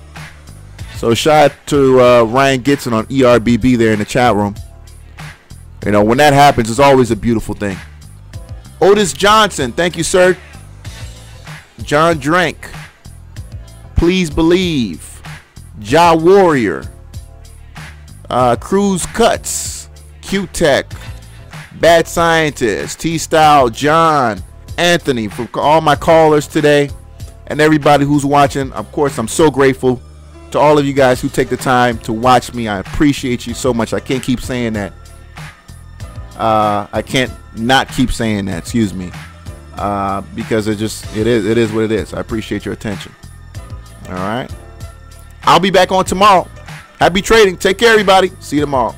So shout out to Ryan Gitson on ERBB there in the chat room. You know, when that happens, it's always a beautiful thing. Otis Johnson, thank you, sir. John Drank, Please Believe, Ja Warrior, Cruz Cuts, Q-Tech, Bad Scientist, T-Style, John, Anthony, for all my callers today and everybody who's watching. Of course, I'm so grateful to all of you guys who take the time to watch me. I appreciate you so much. I can't keep saying that. I can't not keep saying that, excuse me, because it is what it is. I appreciate your attention. All right, I'll be back on tomorrow. Happy trading. Take care, everybody. See you tomorrow.